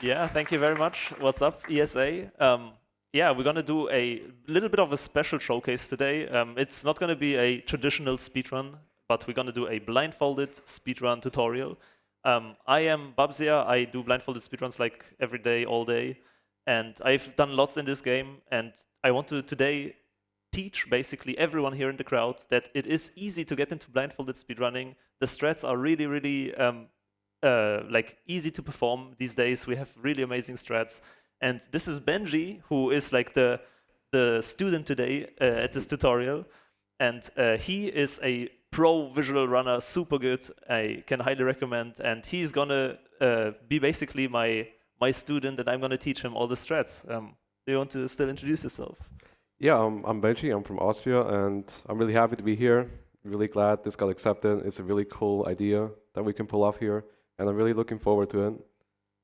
Yeah, thank you very much. What's up, ESA? Yeah, we're gonna do a little bit of a special showcase today. It's not gonna be a traditional speedrun, but we're gonna do a blindfolded speedrun tutorial. I am Bubzia. I do blindfolded speedruns like every day, all day, and I've done lots in this game. And I want to today teach basically everyone here in the crowd that it is easy to get into blindfolded speedrunning. The strats are really like easy to perform these days. We have really amazing strats, and this is Benji, who is like the student today at this tutorial, and he is a pro visual runner, super good. I can highly recommend, and he's gonna be basically my student, and I'm gonna teach him all the strats. Do you want to still introduce yourself? Yeah, I'm Benji. I'm from Austria, and I'm really happy to be here. Really glad this got accepted. It's a really cool idea that we can pull off here, and I'm really looking forward to it.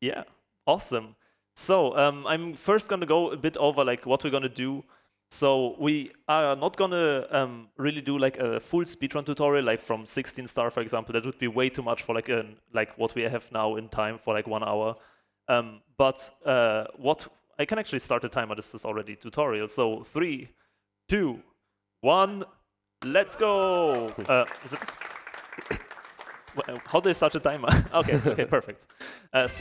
Yeah, awesome. So I'm first gonna go a bit over like what we're gonna do. So we are not gonna really do like a full speedrun tutorial, like from 16 star, for example. That would be way too much for like what we have now in time for like 1 hour. But what I can actually start the timer. This is already tutorial. So 3, 2, 1, let's go. Is it? How do I start the timer? Okay, perfect. What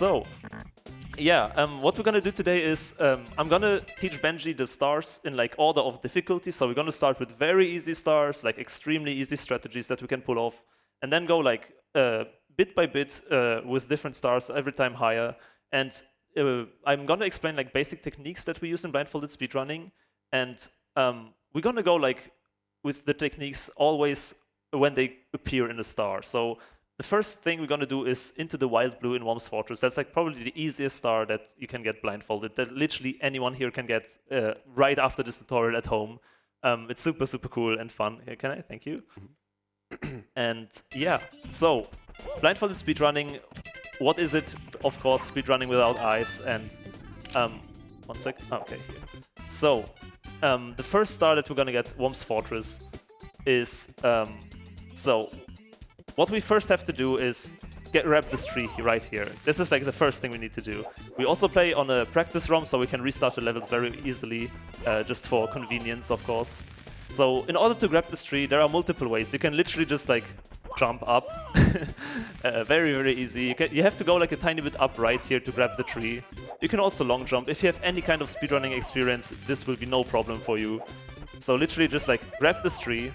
we're gonna do today is I'm gonna teach Benji the stars in like order of difficulty. So we're gonna start with very easy stars, like extremely easy strategies that we can pull off, and then go like bit by bit with different stars every time higher. And I'm gonna explain like basic techniques that we use in blindfolded speedrunning, and we're gonna go like with the techniques always when they appear in a star. So the first thing we're gonna do is into the wild blue in Whomp's Fortress. That's like probably the easiest star that you can get blindfolded, that literally anyone here can get right after this tutorial at home. It's super cool and fun. Can I? Thank you. And yeah, so blindfolded speedrunning, what is it? Of course, speedrunning without eyes. And 1 sec. Okay, here. So the first star that we're gonna get, Whomp's Fortress, is so what we first have to do is grab this tree right here. This is like the first thing we need to do. We also play on a practice ROM, so we can restart the levels very easily, just for convenience, of course. So in order to grab this tree, there are multiple ways. You can literally just like jump up. Very easy. You have to go like a tiny bit up right here to grab the tree. You can also long jump. If you have any kind of speedrunning experience, this will be no problem for you. So literally just like grab this tree.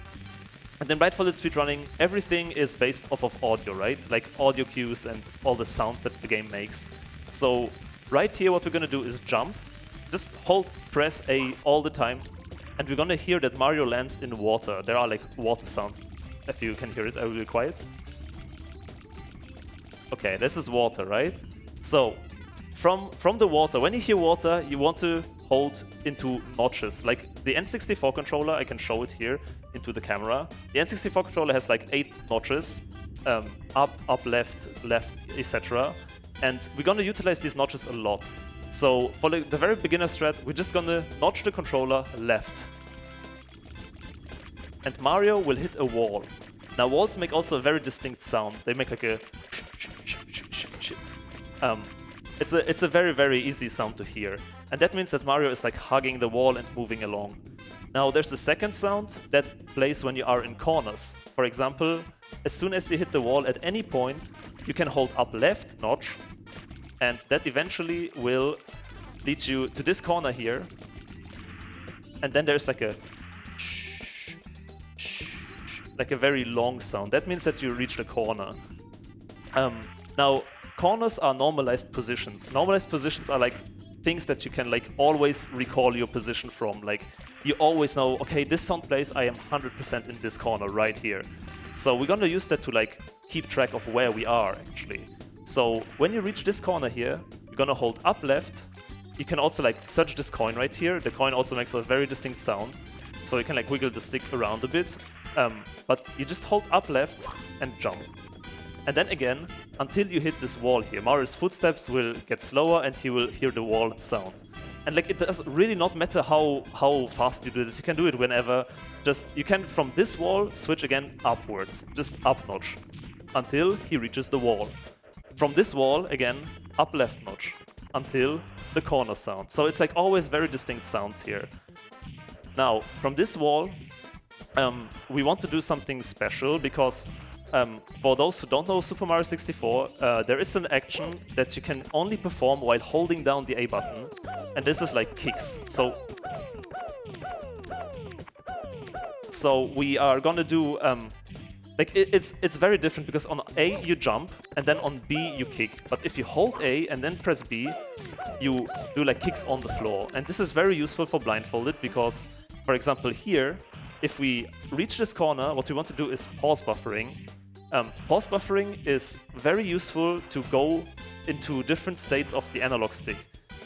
And then blindfolded speedrunning, everything is based off of audio, right? Like audio cues and all the sounds that the game makes. So right here, what we're gonna do is jump. Just press A all the time. And we're gonna hear that Mario lands in water. There are like water sounds. If you can hear it, I will be quiet. Okay, this is water, right? So from the water, when you hear water, you want to hold into notches. Like the N64 controller, I can show it here into the camera. The N64 controller has like 8 notches, up, left, etc. And we're gonna utilize these notches a lot. So for the very beginner strat, we're just gonna notch the controller left. And Mario will hit a wall. Now walls make also a very distinct sound. They make like a it's a very easy sound to hear. And that means that Mario is like hugging the wall and moving along. Now there's a second sound that plays when you are in corners. For example, as soon as you hit the wall at any point, you can hold up left notch, and that eventually will lead you to this corner here. And then there's like a very long sound. That means that you reach the corner. Now, corners are normalized positions. Normalized positions are like things that you can like always recall your position from. Like you always know, okay, this sound plays, I am 100% in this corner right here. So we're gonna use that to like keep track of where we are actually. So when you reach this corner here, you're gonna hold up left. You can also like search this coin right here. The coin also makes a very distinct sound. So you can like wiggle the stick around a bit. But you just hold up left and jump. And then again, until you hit this wall here, Mario's footsteps will get slower and he will hear the wall sound. And like it does really not matter how fast you do this. You can do it whenever. Just you can from this wall switch again upwards, just up notch, until he reaches the wall. From this wall again, up left notch, until the corner sound. So it's like always very distinct sounds here. Now, from this wall, we want to do something special because for those who don't know Super Mario 64, there is an action that you can only perform while holding down the A button, and this is like kicks. So we are gonna do like it's very different because on A you jump and then on B you kick. But if you hold A and then press B, you do like kicks on the floor. And this is very useful for blindfolded because, for example, here, if we reach this corner, what we want to do is pause buffering. Pause buffering is very useful to go into different states of the analog stick.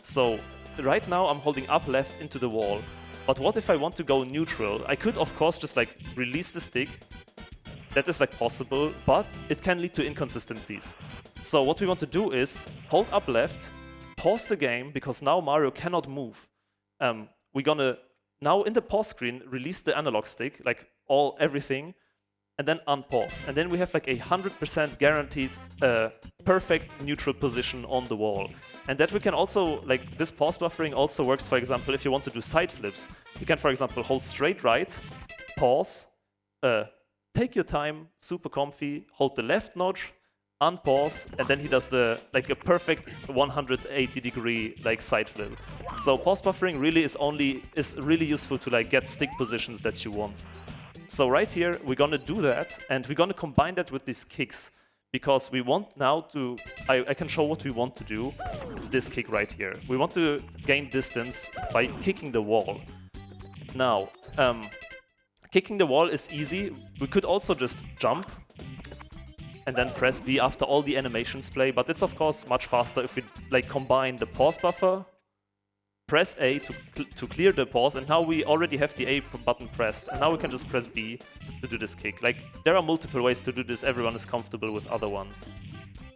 So right now I'm holding up left into the wall. But what if I want to go neutral? I could, of course, just like release the stick. That is like possible, but it can lead to inconsistencies. So what we want to do is hold up left, pause the game, because now Mario cannot move. We're gonna, now in the pause screen, release the analog stick, like everything, and then unpause. And then we have like 100% guaranteed perfect neutral position on the wall. And that we can also, like this pause buffering also works, for example, if you want to do side flips. You can, for example, hold straight right, pause, take your time, super comfy, hold the left notch, unpause, and then he does the like a perfect 180-degree like side flip. So pause buffering really is really useful to like get stick positions that you want. So right here we're gonna do that, and we're gonna combine that with these kicks because we want now to. I can show what we want to do. It's this kick right here. We want to gain distance by kicking the wall. Now, kicking the wall is easy. We could also just jump and then press B after all the animations play, but it's of course much faster if we like combine the pause buffer, press A to clear the pause, and now we already have the A button pressed, and now we can just press B to do this kick. Like, there are multiple ways to do this, everyone is comfortable with other ones.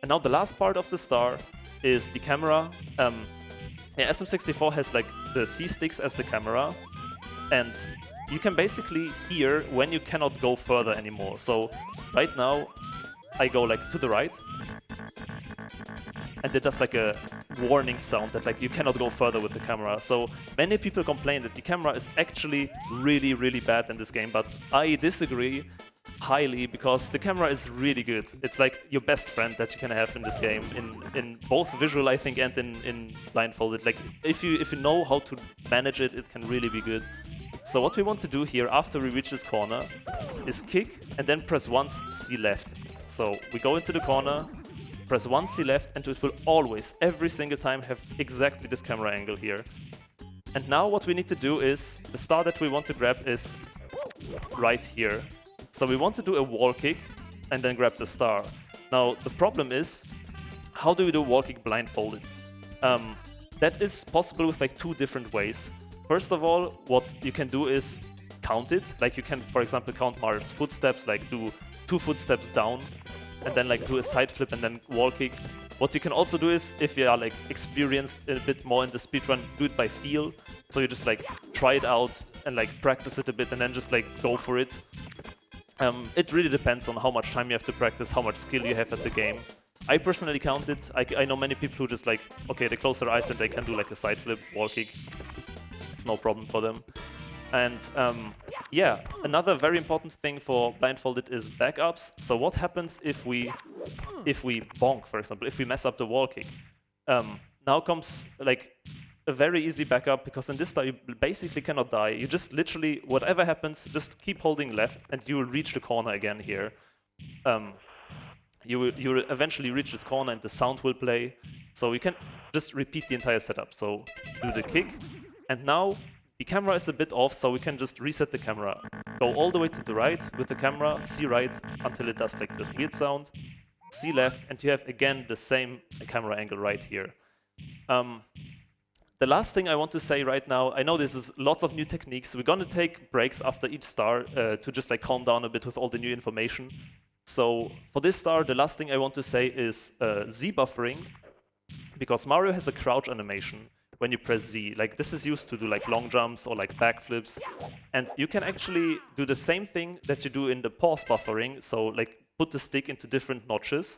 And now the last part of the star is the camera. SM64 has like the C sticks as the camera, and you can basically hear when you cannot go further anymore. So right now I go like to the right, and it does like a warning sound that like you cannot go further with the camera. So many people complain that the camera is actually really, really bad in this game, but I disagree highly because the camera is really good. It's like your best friend that you can have in this game, in both visual, I think, and in blindfolded. Like if you know how to manage it, it can really be good. So what we want to do here after we reach this corner is kick and then press once C left. So we go into the corner, press once C left, and it will always, every single time, have exactly this camera angle here. And now what we need to do is, the star that we want to grab is right here. So we want to do a wall kick and then grab the star. Now the problem is, how do we do wall kick blindfolded? That is possible with like two different ways. First of all, what you can do is count it. Like you can, for example, count Mario's footsteps, like do 2 footsteps down, and then like do a side flip and then wall kick. What you can also do is, if you are like experienced a bit more in the speedrun, do it by feel. So you just like try it out and like practice it a bit and then just like go for it. It really depends on how much time you have to practice, how much skill you have at the game. I personally count it. I know many people who just like, okay, they close their eyes and they can do like a side flip, wall kick. It's no problem for them. And yeah, another very important thing for blindfolded is backups. So what happens if we bonk, for example, if we mess up the wall kick? Now comes like a very easy backup, because in this star you basically cannot die. You just literally, whatever happens, just keep holding left and you will reach the corner again here. You will eventually reach this corner and the sound will play. So you can just repeat the entire setup. So do the kick, and now the camera is a bit off, so we can just reset the camera. Go all the way to the right with the camera, C right until it does like this weird sound, C left, and you have again the same camera angle right here. The last thing I want to say right now, I know this is lots of new techniques. We're gonna take breaks after each star to just like calm down a bit with all the new information. So for this star, the last thing I want to say is Z buffering, because Mario has a crouch animation when you press Z. Like this is used to do like long jumps or like backflips, and you can actually do the same thing that you do in the pause buffering. So like put the stick into different notches.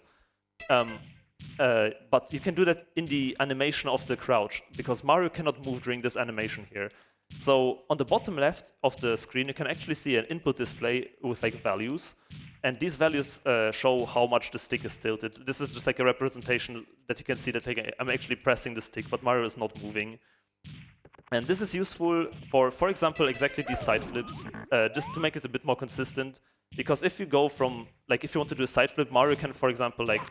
but you can do that in the animation of the crouch, because Mario cannot move during this animation here. So on the bottom left of the screen, you can actually see an input display with like values. And these values show how much the stick is tilted. This is just like a representation that you can see that I'm actually pressing the stick, but Mario is not moving. And this is useful for example, exactly these side flips, just to make it a bit more consistent. Because if you go from, like, if you want to do a side flip, Mario can, for example, like,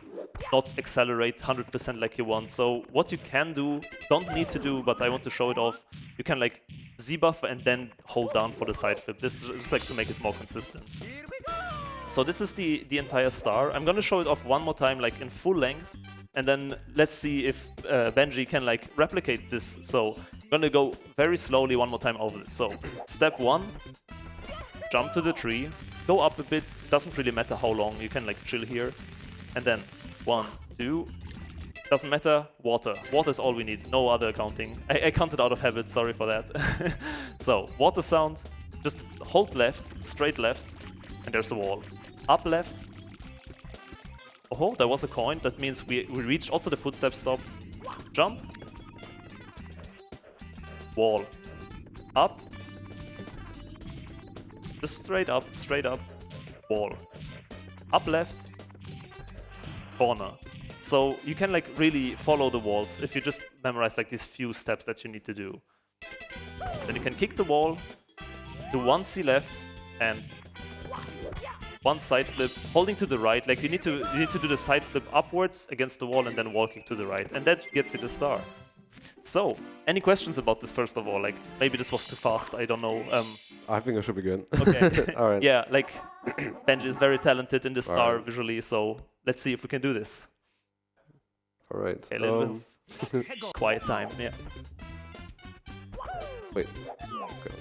not accelerate 100% like you want. So what you can do, don't need to do, but I want to show it off, you can, like, Z-buff and then hold down for the side flip. This is, like, to make it more consistent. So this is the entire star. I'm gonna show it off one more time, like, in full length. And then let's see if Benji can, like, replicate this. So I'm gonna go very slowly one more time over this. So step 1, jump to the tree. Go up a bit, doesn't really matter how long, you can like chill here. And then 1, 2, doesn't matter, water. Water is all we need, no other counting. I counted out of habit, sorry for that. So, water sound, just hold left, straight left, and there's a wall. Up left. Oh, there was a coin, that means we reached, also the footstep stopped. Jump. Wall. Up. Just straight up, wall. Up left, corner. So you can like really follow the walls if you just memorize like these few steps that you need to do. Then you can kick the wall, do 1 C left, and 1 side flip, holding to the right. Like you need to do the side flip upwards against the wall and then wall kick to the right, and that gets you the star. So, any questions about this first of all? Like, maybe this was too fast, I don't know. I think it should be good. Okay. All right. Yeah, like, Benji is very talented in the star visually, so let's see if we can do this. All right. Okay, a little bit of quiet time, yeah. Wait. Okay.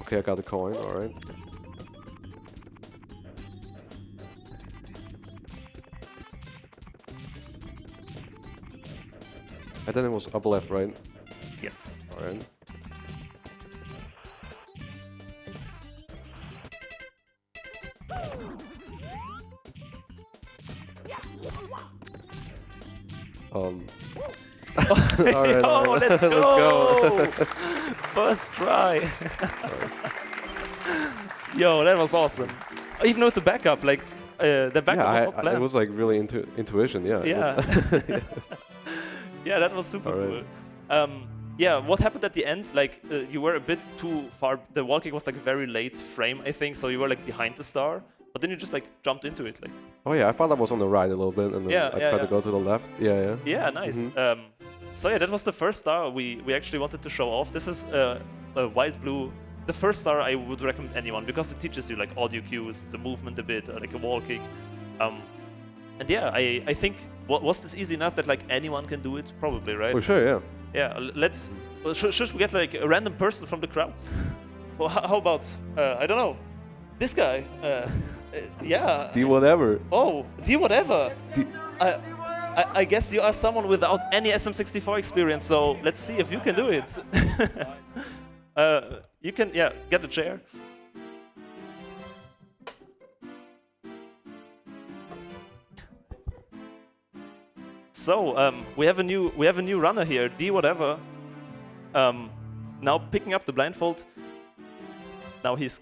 Okay, I got the coin, alright. And then it was up left, right? Yes. Alright. Alright, oh, let's go! First try. Yo, that was awesome. Even with the backup, like the backup was not planned. It was like really intuition, yeah. Yeah. Yeah, that was super cool. Yeah, what happened at the end? Like you were a bit too far. The wall kick was like a very late frame, I think. So you were like behind the star, but then you just like jumped into it, like. Oh yeah, I thought I was on the right a little bit, and then I tried to go to the left. Yeah. Yeah, nice. So yeah, that was the first star we actually wanted to show off. This is a white blue. The first star I would recommend anyone because it teaches you like audio cues, the movement a bit, like a wall kick. And yeah, I think was this easy enough that like anyone can do it? Probably, right? For sure, yeah. Yeah, let's. Should we get like a random person from the crowd? Well, how about I don't know, this guy? Yeah. D whatever. Oh, D whatever. I guess you are someone without any SM64 experience, so let's see if you can do it. You can, yeah, get a chair. So we have a new runner here, D whatever. Now picking up the blindfold. Now he's.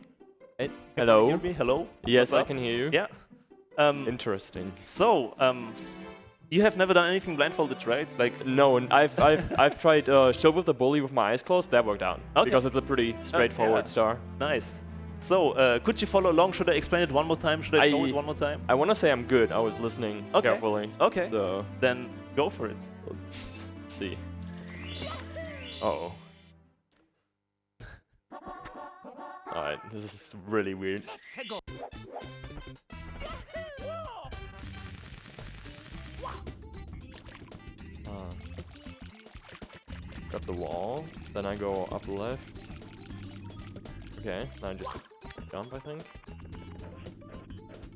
Hello. Can you hear me? Hello. Yes, I can hear you. Yeah. Interesting. So you have never done anything blindfolded, right? Like no, and I've tried show with the bully with my eyes closed. That worked out because it's a pretty straightforward star. Nice. So could you follow along? Should I explain it one more time? Should I show it one more time? I want to say I'm good. I was listening carefully. Okay. So then go for it. Let's see. Uh-oh. Alright, this is really weird. Got the wall, then I go up left. Okay, now I just jump, I think.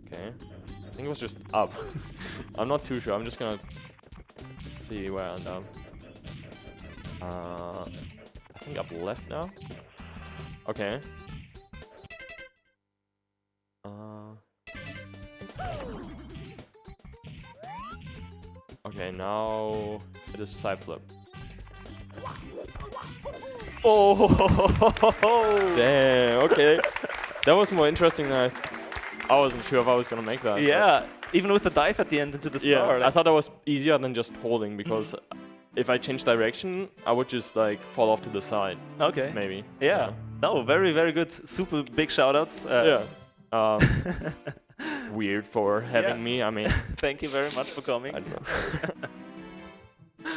Okay, I think it was just up. I'm not too sure, I'm just gonna see where I end up. I think up left now. Okay. Okay, now it is side flip. Oh! Damn, okay. That was more interesting than I wasn't sure if I was gonna make that. Yeah, even with the dive at the end into the Yeah, star. I thought that was easier than just holding, because if I change direction, I would just like fall off to the side. Okay. Maybe. Yeah. No, very, very good. Super big shoutouts. Yeah. Weird for having me. I mean, Thank you very much for coming. I don't know.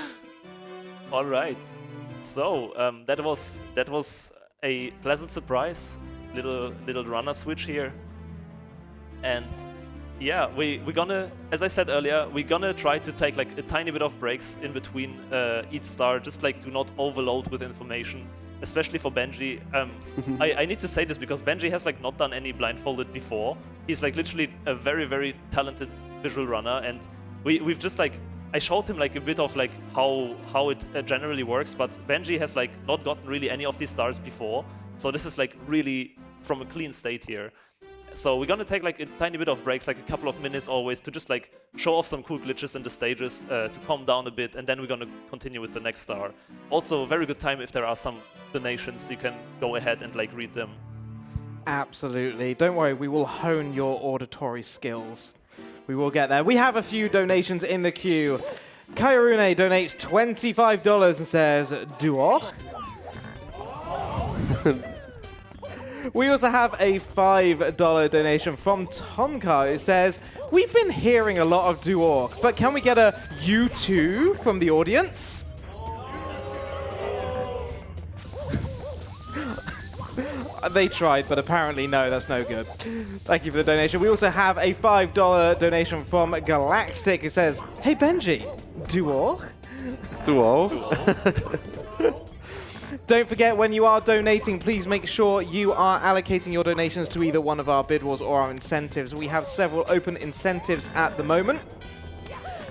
All right. So that was a pleasant surprise. Little runner switch here. And yeah, we're gonna, as I said earlier, we're gonna try to take like a tiny bit of breaks in between each star, just like to not overload with information, especially for Benji. I need to say this because Benji has like not done any blindfolded before. He's like literally a very, very talented visual runner, and we've just like, I showed him like a bit of like how it generally works, but Benji has like not gotten really any of these stars before, so this is like really from a clean state here. So we're gonna take like a tiny bit of breaks, like a couple of minutes always, to just like show off some cool glitches in the stages, to calm down a bit, and then we're gonna continue with the next star. Also, a very good time if there are some donations, you can go ahead and like read them. Absolutely. Don't worry, we will hone your auditory skills. We will get there. We have a few donations in the queue. Kairune donates $25 and says, Duo. We also have a $5 donation from Tomka. It says, we've been hearing a lot of Duo, but can we get a you too from the audience? They tried, but apparently no, that's no good. Thank you for the donation. We also have a $5 donation from Galactic. It says, hey Benji, Duo? Duo. Don't forget, when you are donating, please make sure you are allocating your donations to either one of our bid wars or our incentives. We have several open incentives at the moment.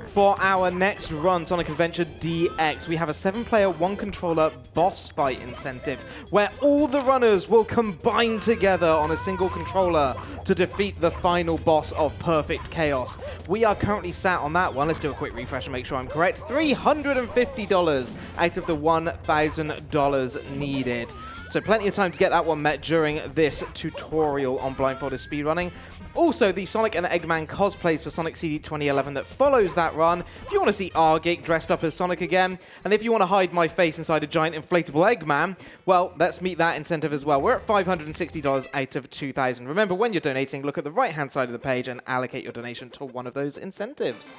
For our next run, Sonic Adventure DX, we have a 7-player, 1-controller boss fight incentive, where all the runners will combine together on a single controller to defeat the final boss of Perfect Chaos. We are currently sat on that one. Let's do a quick refresh and make sure I'm correct. $350 out of the $1,000 needed. So plenty of time to get that one met during this tutorial on Blindfolded Speedrunning. Also, the Sonic and Eggman cosplays for Sonic CD 2011 that follows that run. If you want to see Argik dressed up as Sonic again, and if you want to hide my face inside a giant inflatable Eggman, well, let's meet that incentive as well. We're at $560 out of $2,000. Remember, when you're donating, look at the right-hand side of the page and allocate your donation to one of those incentives.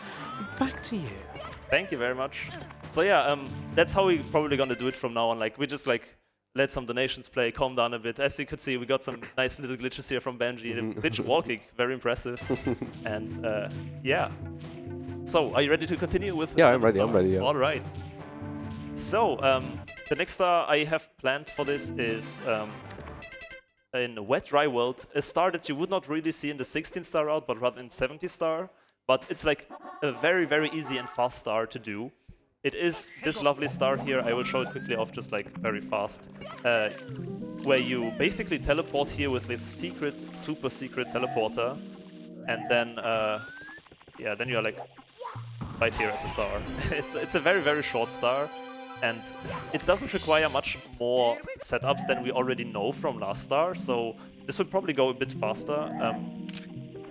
Back to you. Thank you very much. So yeah, that's how we're probably gonna do it from now on. Like, we just like let some donations play, calm down a bit. As you could see, we got some nice little glitches here from Benji. Glitch wall kick, very impressive. And yeah. So, are you ready to continue with? Yeah, I'm ready. I'm ready. Yeah. All right. So, the next star I have planned for this is in Wet Dry World, a star that you would not really see in the 16-star route, but rather in 70-star. But it's like a very, very easy and fast star to do. It is this lovely star here. I will show it quickly off, just like very fast, where you basically teleport here with this secret, super secret teleporter, and then yeah, then you're like right here at the star. It's a very, very short star, and it doesn't require much more setups than we already know from last star, so this will probably go a bit faster.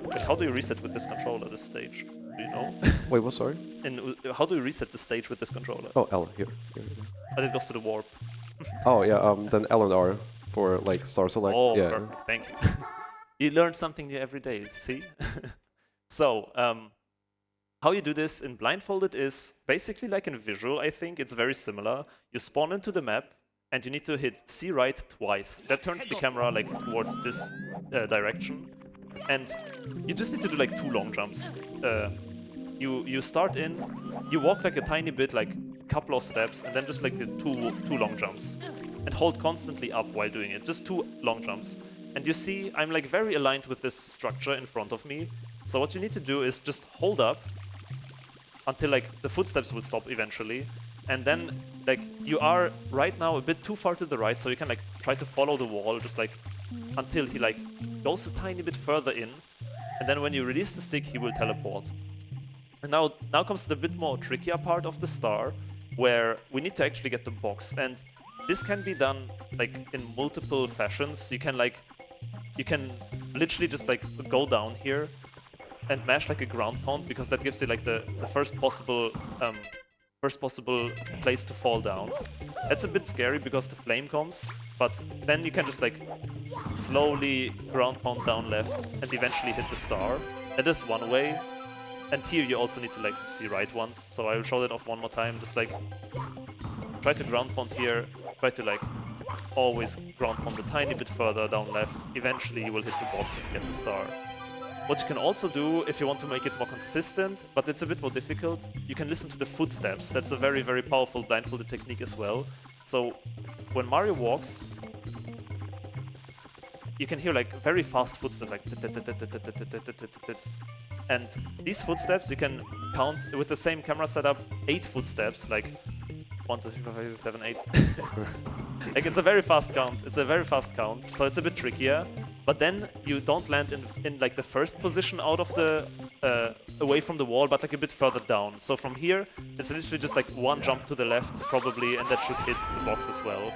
But how do you reset with this controller, this stage? Do you know? Wait, what? Sorry? And how do you reset the stage with this controller? Oh, L here. But it goes to the warp. Oh yeah. Then L and R for like star select. Oh, yeah. perfect. Thank you. You learn something new every day. See? So, how you do this in Blindfolded is basically like in Visual. I think it's very similar. You spawn into the map, and you need to hit C right twice. That turns the camera like towards this direction. And you just need to do like 2 long jumps. You start in, you walk like a tiny bit, like a couple of steps, and then just like the two long jumps. And hold constantly up while doing it. Just 2 long jumps. And you see, I'm like very aligned with this structure in front of me. So what you need to do is just hold up until like the footsteps will stop eventually. and then like you are right now a bit too far to the right, so you can like try to follow the wall just like until he like goes a tiny bit further in, and then when you release the stick, he will teleport. And now comes the bit more trickier part of the star, where we need to actually get the box, and this can be done like in multiple fashions. You can literally just like go down here and mash like a ground pound, because that gives you like the first possible place to fall down. That's a bit scary because the flame comes, but then you can just like slowly ground pound down left and eventually hit the star. That is one way. And here you also need to like see right once, so I will show that off one more time. Just like try to ground pound here, try to like always ground pound a tiny bit further down left. Eventually you will hit the box and get the star. What you can also do, if you want to make it more consistent, but it's a bit more difficult, you can listen to the footsteps. That's a very, very powerful blindfolded technique as well. So when Mario walks, you can hear like very fast footsteps, like and these footsteps you can count with the same camera setup 8 footsteps, like 1, 2, 3, 4, 5, 6, 7, 8. Like it's a very fast count. It's a very fast count, so it's a bit trickier. But then you don't land in like the first position out of the away from the wall, but like a bit further down. So from here, it's literally just like one jump to the left probably, and that should hit the box as well.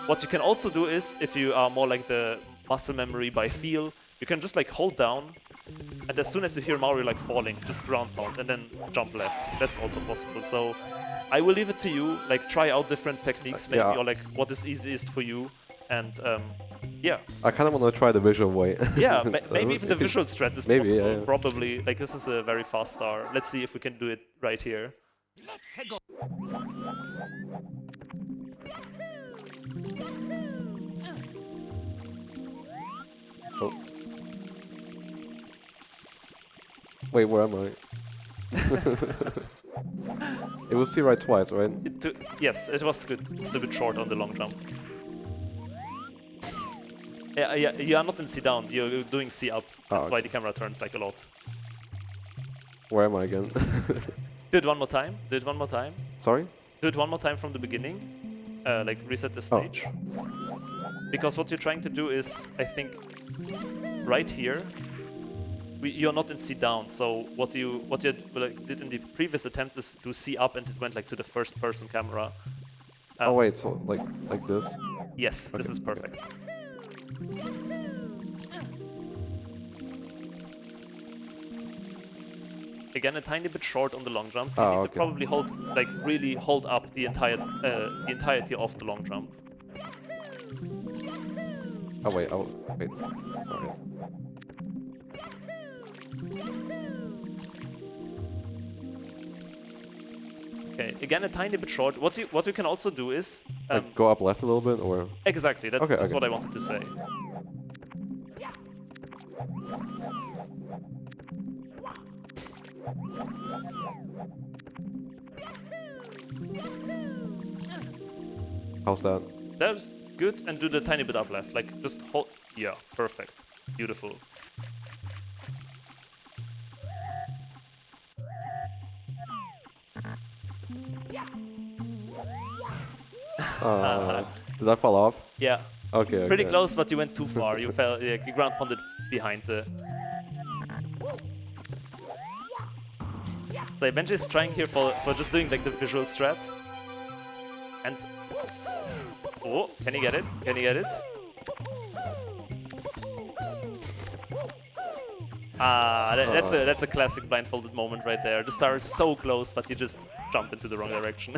What you can also do is, if you are more like the muscle memory by feel, you can just like hold down, and as soon as you hear Mario like falling, just ground pound and then jump left. That's also possible. So I will leave it to you. Like try out different techniques maybe, or like what is easiest for you. And yeah. I kind of want to try the visual way. Yeah, maybe even the visual strat is possible. Yeah. Probably. Like this is a very fast star. Let's see if we can do it right here. Oh. Wait, where am I? It was C right twice, right? Yes, it was good. It's a bit short on the long jump. Yeah, you are not in C down. You're doing C up. That's why the camera turns like a lot. Where am I again? Do it one more time. Do it one more time. Sorry? Do it one more time from the beginning. Like reset the stage. Because what you're trying to do is, I think, right here, you're not in C down. So what you did in the previous attempts is do C up, and it went like to the first person camera. Oh wait, so like this? Yes, this is perfect. Again, a tiny bit short on the long jump. You need to probably really hold up the entirety of the long jump. Oh wait, wait. Alright. Okay, again a tiny bit short. What you can also do is like go up left a little bit, or exactly. That's what I wanted to say. How's that? That's good, and do the tiny bit up left. Like just hold. Yeah, perfect, beautiful. Did I fall off? Yeah. Okay. Pretty close, but you went too far. You fell. Yeah, you ground pounded behind the. So Benji is trying here for just doing like the visual strat. And oh, can you get it? Can you get it? Ah, that's a classic blindfolded moment right there. The star is so close, but you just jump into the wrong direction.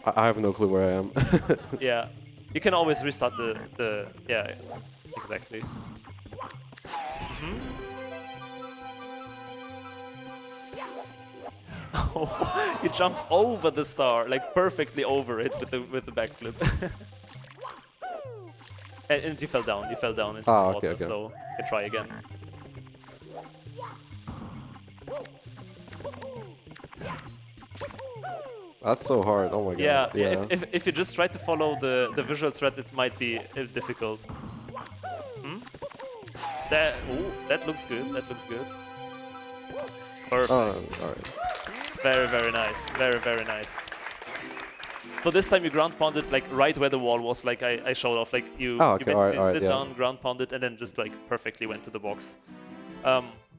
I have no clue where I am. Yeah, you can always restart the yeah, exactly. Oh, you jump over the star, like perfectly over it with the backflip. And you fell down. You fell down into the water. Okay. So you try again. That's so hard. Oh my god. Yeah. If you just try to follow the visual thread, it might be difficult. That looks good. That looks good. Perfect. Alright. Very, very nice. Very, very nice. So this time you ground pounded like right where the wall was, like I showed off. Like you, Oh, you okay, basically alright, slid yeah. down, ground pounded, and then just like perfectly went to the box.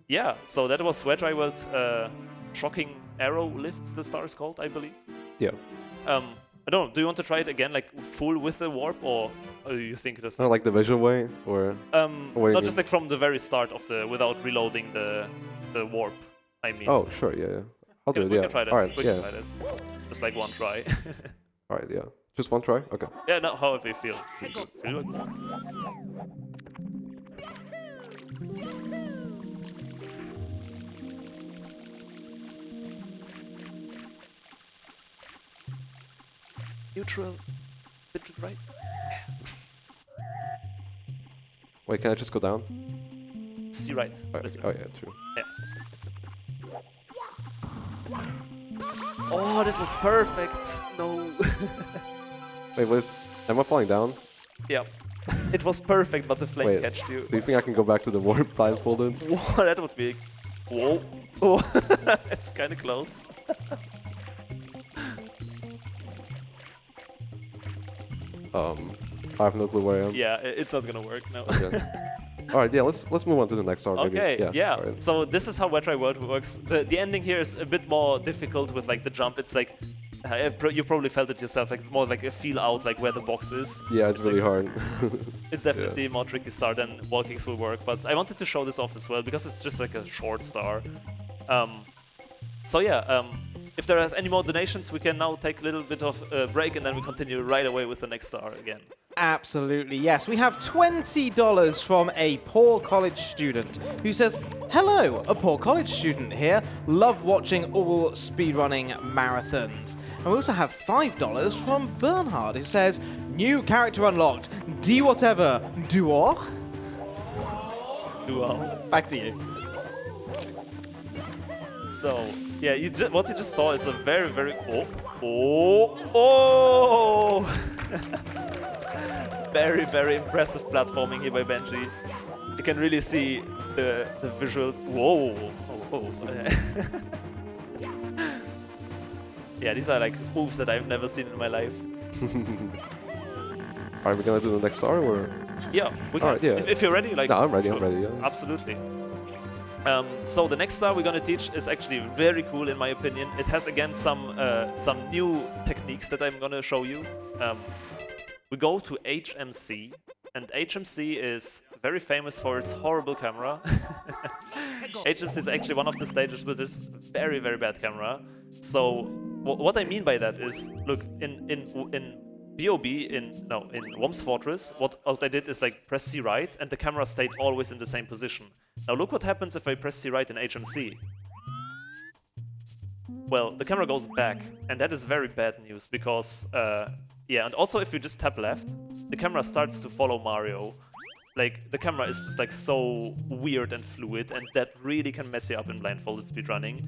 Yeah, so that was Wedge World shocking arrow lifts, the star is called, I believe. Yeah. I don't know, do you want to try it again, like full with the warp, or do you think there's Not like the visual way, or what do you not just mean? like from the very start of the, without reloading the warp, I mean. Oh, sure, yeah. I'll do it, We yeah. can try that. Alright, We can yeah. try this. Just like one try. Alright, yeah. Just one try? Okay. Yeah, no, however you feel. Feel it? Neutral. Bit to the right. Wait, can I just go down? See right. Oh, This way. oh yeah, true. Yeah. Oh, that was perfect. No. Wait, am I falling down? Yeah. It was perfect, but the flame Wait. catched you. Do you think I can go back to the warp blindfolded? Whoa, that would be... Whoa. Oh, it's kind of close. I have no clue where I am. Yeah, it's not gonna work, no. Okay. Alright, yeah, let's move on to the next star, maybe. Okay, yeah. alright. So this is how Wet Dry World works. The ending here is a bit more difficult with like the jump. It's like you probably felt it yourself. Like it's more like a feel out, like where the box is. Yeah, it's really hard. It's definitely a more tricky star than wall kicks will work. But I wanted to show this off as well because it's just like a short star. So yeah, if there are any more donations, we can now take a little bit of a break and then we continue right away with the next star again. Absolutely, yes. We have $20 from a poor college student who says, "Hello, a poor college student here. Love watching all speedrunning marathons." And we also have $5 from Bernhard who says, "New character unlocked. D whatever. Duor?" Wow. Back to you. So yeah, what you just saw is a very, very very, very impressive platforming here by Benji. You can really see the visual. Whoa! Yeah, these are like moves that I've never seen in my life. Are we gonna do the next star, or? Yeah, we can. Alright, yeah. If you're ready, like. No, I'm ready. Sure. I'm ready. Yeah. Absolutely. So the next star we're gonna teach is actually very cool in my opinion. It has again some new techniques that I'm gonna show you. We go to HMC, and HMC is very famous for its horrible camera. HMC is actually one of the stages with this very, very bad camera. So what I mean by that is, look, in BOB, in Whomp's Fortress, what I did is like press C right, and the camera stayed always in the same position. Now look what happens if I press C right in HMC. Well, the camera goes back, and that is very bad news because, yeah, and also if you just tap left, the camera starts to follow Mario. Like, the camera is just like so weird and fluid, and that really can mess you up in blindfolded speedrunning.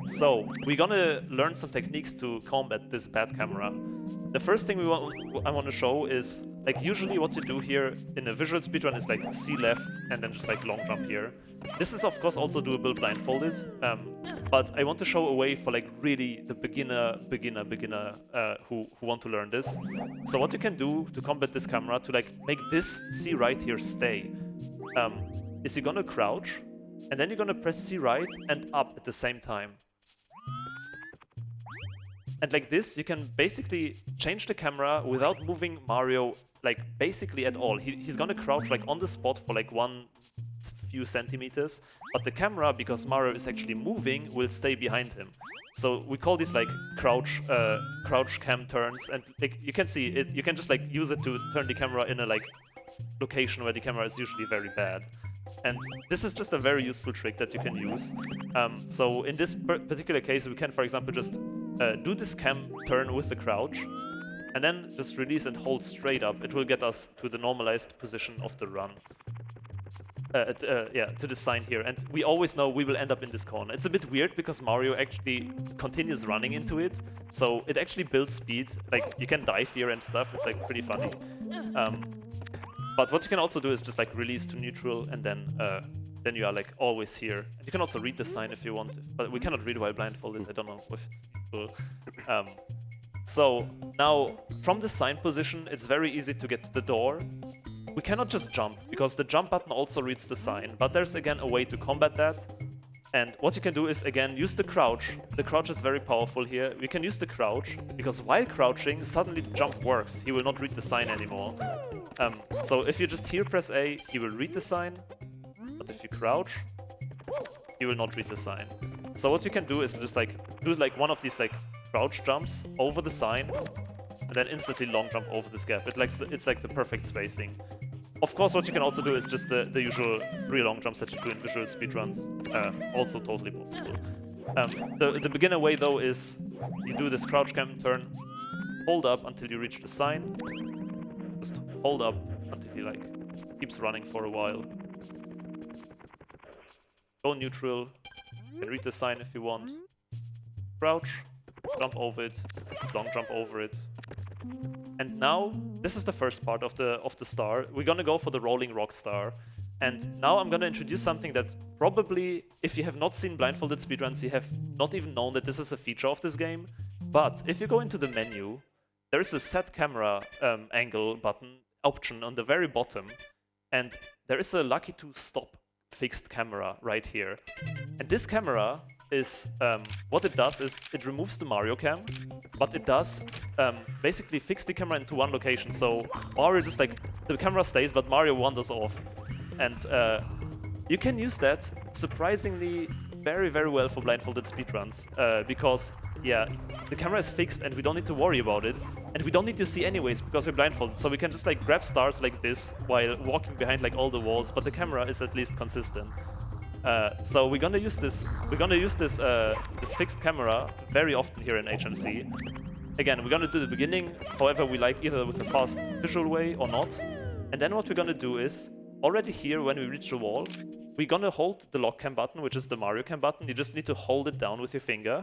So, we're gonna learn some techniques to combat this bad camera. The first thing I want to show is, like, usually what you do here in a visual speedrun is like C left and then just like long jump here. This is of course also doable blindfolded, but I want to show a way for like really the beginner who want to learn this. So what you can do to combat this camera, to like make this C right here stay, is you're gonna crouch and then you're gonna press C right and up at the same time. And like this, you can basically change the camera without moving Mario, like, basically at all. He's gonna crouch, like, on the spot for, like, one few centimeters, but the camera, because Mario is actually moving, will stay behind him. So we call these, like, crouch cam turns, and, like, you can see it, you can just, like, use it to turn the camera in a, like, location where the camera is usually very bad. And this is just a very useful trick that you can use. So in this particular case, we can, for example, just do this cam turn with the crouch, and then just release and hold straight up. It will get us to the normalized position of the run. Yeah, to the sign here. And we always know we will end up in this corner. It's a bit weird because Mario actually continues running into it, so it actually builds speed. Like, you can dive here and stuff. It's like pretty funny. But what you can also do is just like release to neutral, and then you are like always here. And you can also read the sign if you want, but we cannot read while blindfolded. I don't know if it's useful. So now from the sign position, it's very easy to get to the door. We cannot just jump, because the jump button also reads the sign, but there's again a way to combat that. And what you can do is, again, use the crouch. The crouch is very powerful here. We can use the crouch, because while crouching, suddenly the jump works. He will not read the sign anymore. So if you just here press A, he will read the sign. But if you crouch, he will not read the sign. So what you can do is just do one of these crouch jumps over the sign, and then instantly long jump over this gap. It's like the perfect spacing. Of course, what you can also do is just the usual 3 long jumps that you do in visual speedruns. Also totally possible. The beginner way, though, is you do this crouch cam turn, hold up until you reach the sign, just hold up until he keeps running for a while. Go neutral, you can read the sign if you want. Crouch, jump over it, long jump over it. And now, this is the first part of the star. We're gonna go for the rolling rock star. And now I'm gonna introduce something that probably, if you have not seen blindfolded speedruns, you have not even known that this is a feature of this game. But if you go into the menu, there is a set camera angle button option on the very bottom. And there is a lucky to stop fixed camera right here. And this camera is, what it does is it removes the Mario cam, but it does basically fix the camera into one location. So Mario just the camera stays, but Mario wanders off. And you can use that surprisingly very, very well for blindfolded speedruns, because, yeah, the camera is fixed and we don't need to worry about it. And we don't need to see anyways because we're blindfolded. So we can just grab stars like this while walking behind all the walls, but the camera is at least consistent. So we're gonna use this. This fixed camera very often here in HMC. Again, we're gonna do the beginning, however we like, either with a fast visual way or not. And then what we're gonna do is, already here when we reach the wall, we're gonna hold the lock cam button, which is the Mario cam button. You just need to hold it down with your finger,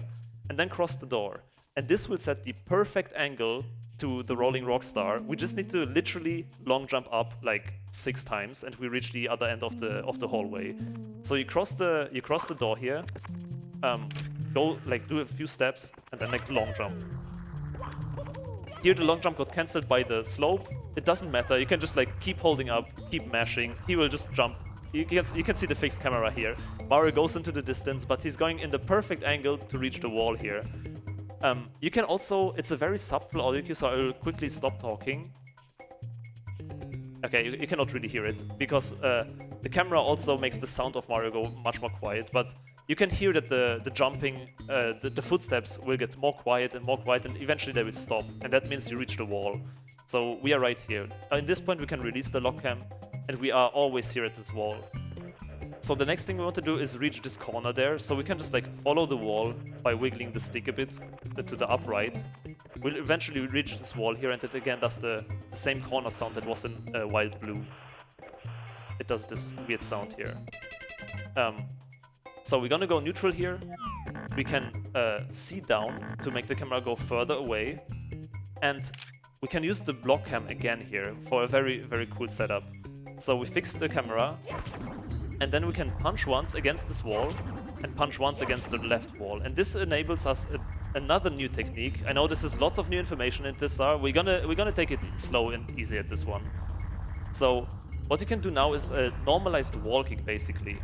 and then cross the door. And this will set the perfect angle to the rolling rock star. We just need to literally long jump up 6 times, and we reach the other end of the hallway. So you cross the door here, go do a few steps, and then long jump. Here the long jump got cancelled by the slope. It doesn't matter. You can just keep holding up, keep mashing. He will just jump. You can see the fixed camera here. Mario goes into the distance, but he's going in the perfect angle to reach the wall here. You can also, it's a very subtle audio cue, so I will quickly stop talking. Okay, you cannot really hear it, because the camera also makes the sound of Mario go much more quiet, but you can hear that the jumping, the footsteps will get more quiet, and eventually they will stop, and that means you reach the wall. So we are right here. At this point we can release the lock cam, and we are always here at this wall. So the next thing we want to do is reach this corner there, so we can just follow the wall by wiggling the stick a bit to the upright. We'll eventually reach this wall here, and it again does the same corner sound that was in Wild Blue. It does this weird sound here. So we're gonna go neutral here. We can see down to make the camera go further away, and we can use the block cam again here for a very, very cool setup. So we fix the camera, and then we can punch once against this wall and punch once against the left wall. And this enables us another new technique. I know this is lots of new information in this star. We're gonna take it slow and easy at this one. So what you can do now is a normalized wall kick, basically.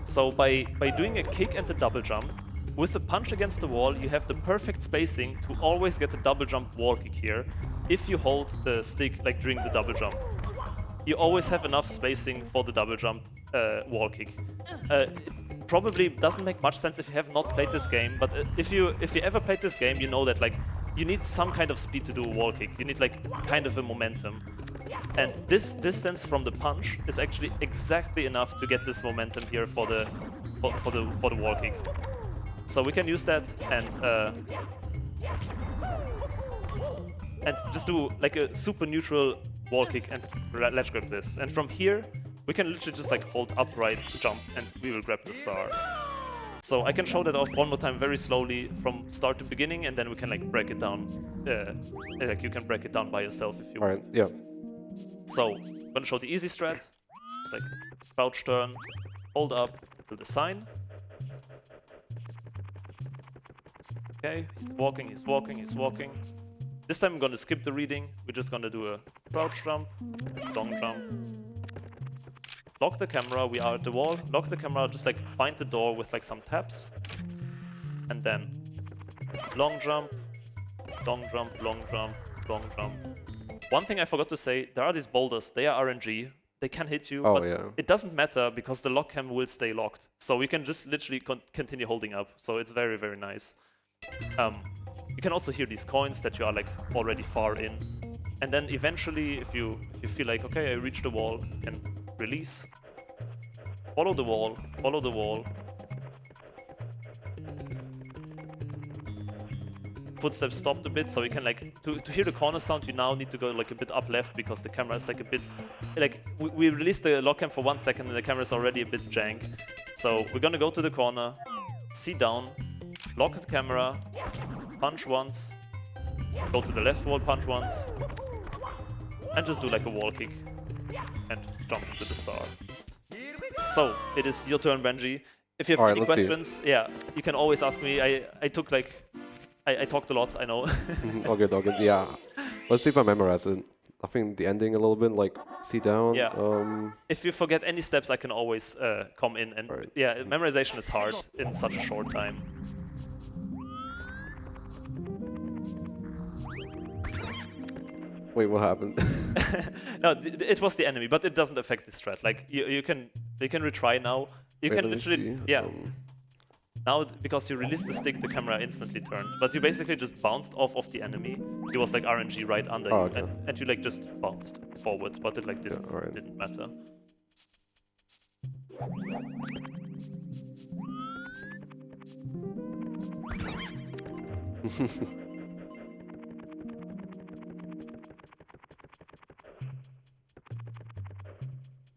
So by doing a kick and a double jump, with a punch against the wall, you have the perfect spacing to always get a double jump wall kick here if you hold the stick during the double jump. You always have enough spacing for the double jump wall kick. It probably doesn't make much sense if you have not played this game, but if you ever played this game, you know that you need some kind of speed to do a wall kick. You need kind of a momentum. And this distance from the punch is actually exactly enough to get this momentum here for the wall kick. So we can use that and just do a super neutral wall kick and ledge grab this. And from here, we can literally just hold upright, jump, and we will grab the star. So I can show that off one more time very slowly from start to beginning, and then we can break it down. You can break it down by yourself if you want. Alright, yeah. So I'm gonna show the easy strat. Just crouch turn, hold up to the sign. Okay, he's walking, he's walking, he's walking. This time I'm gonna skip the reading. We're just gonna do a crouch jump, long jump. Lock the camera, we are at the wall. Lock the camera, just like find the door with like some taps. And then long jump, long jump, long jump, long jump. One thing I forgot to say, there are these boulders, they are RNG. They can hit you, but it doesn't matter because the lock cam will stay locked. So we can just literally continue holding up. So it's very, very nice. You can also hear these coins that you are like already far in. And then eventually, if you feel like, okay, I reached the wall, you can release. Follow the wall, follow the wall. Footsteps stopped a bit, so you can like, to hear the corner sound, you now need to go like a bit up left because the camera is like a bit, like, we released the lock cam for 1 second and the camera is already a bit jank. So we're gonna go to the corner, see down, lock the camera, punch once, go to the left wall, punch once, and just do like a wall kick and jump to the star. So it is your turn, Benji. If you have any questions, yeah, you can always ask me. I took like, I talked a lot, I know. All good, yeah. Let's see if I memorize it. I think the ending a little bit, like, see down. Yeah. If you forget any steps, I can always come in. And yeah, memorization is hard in such a short time. Wait, what happened? No, it was the enemy, but it doesn't affect the strat. Like, you can retry now. You can literally, yeah. Now, because you released the stick, the camera instantly turned. But you basically just bounced off of the enemy. He was like RNG right under you, and you like just bounced forward, but it like didn't matter.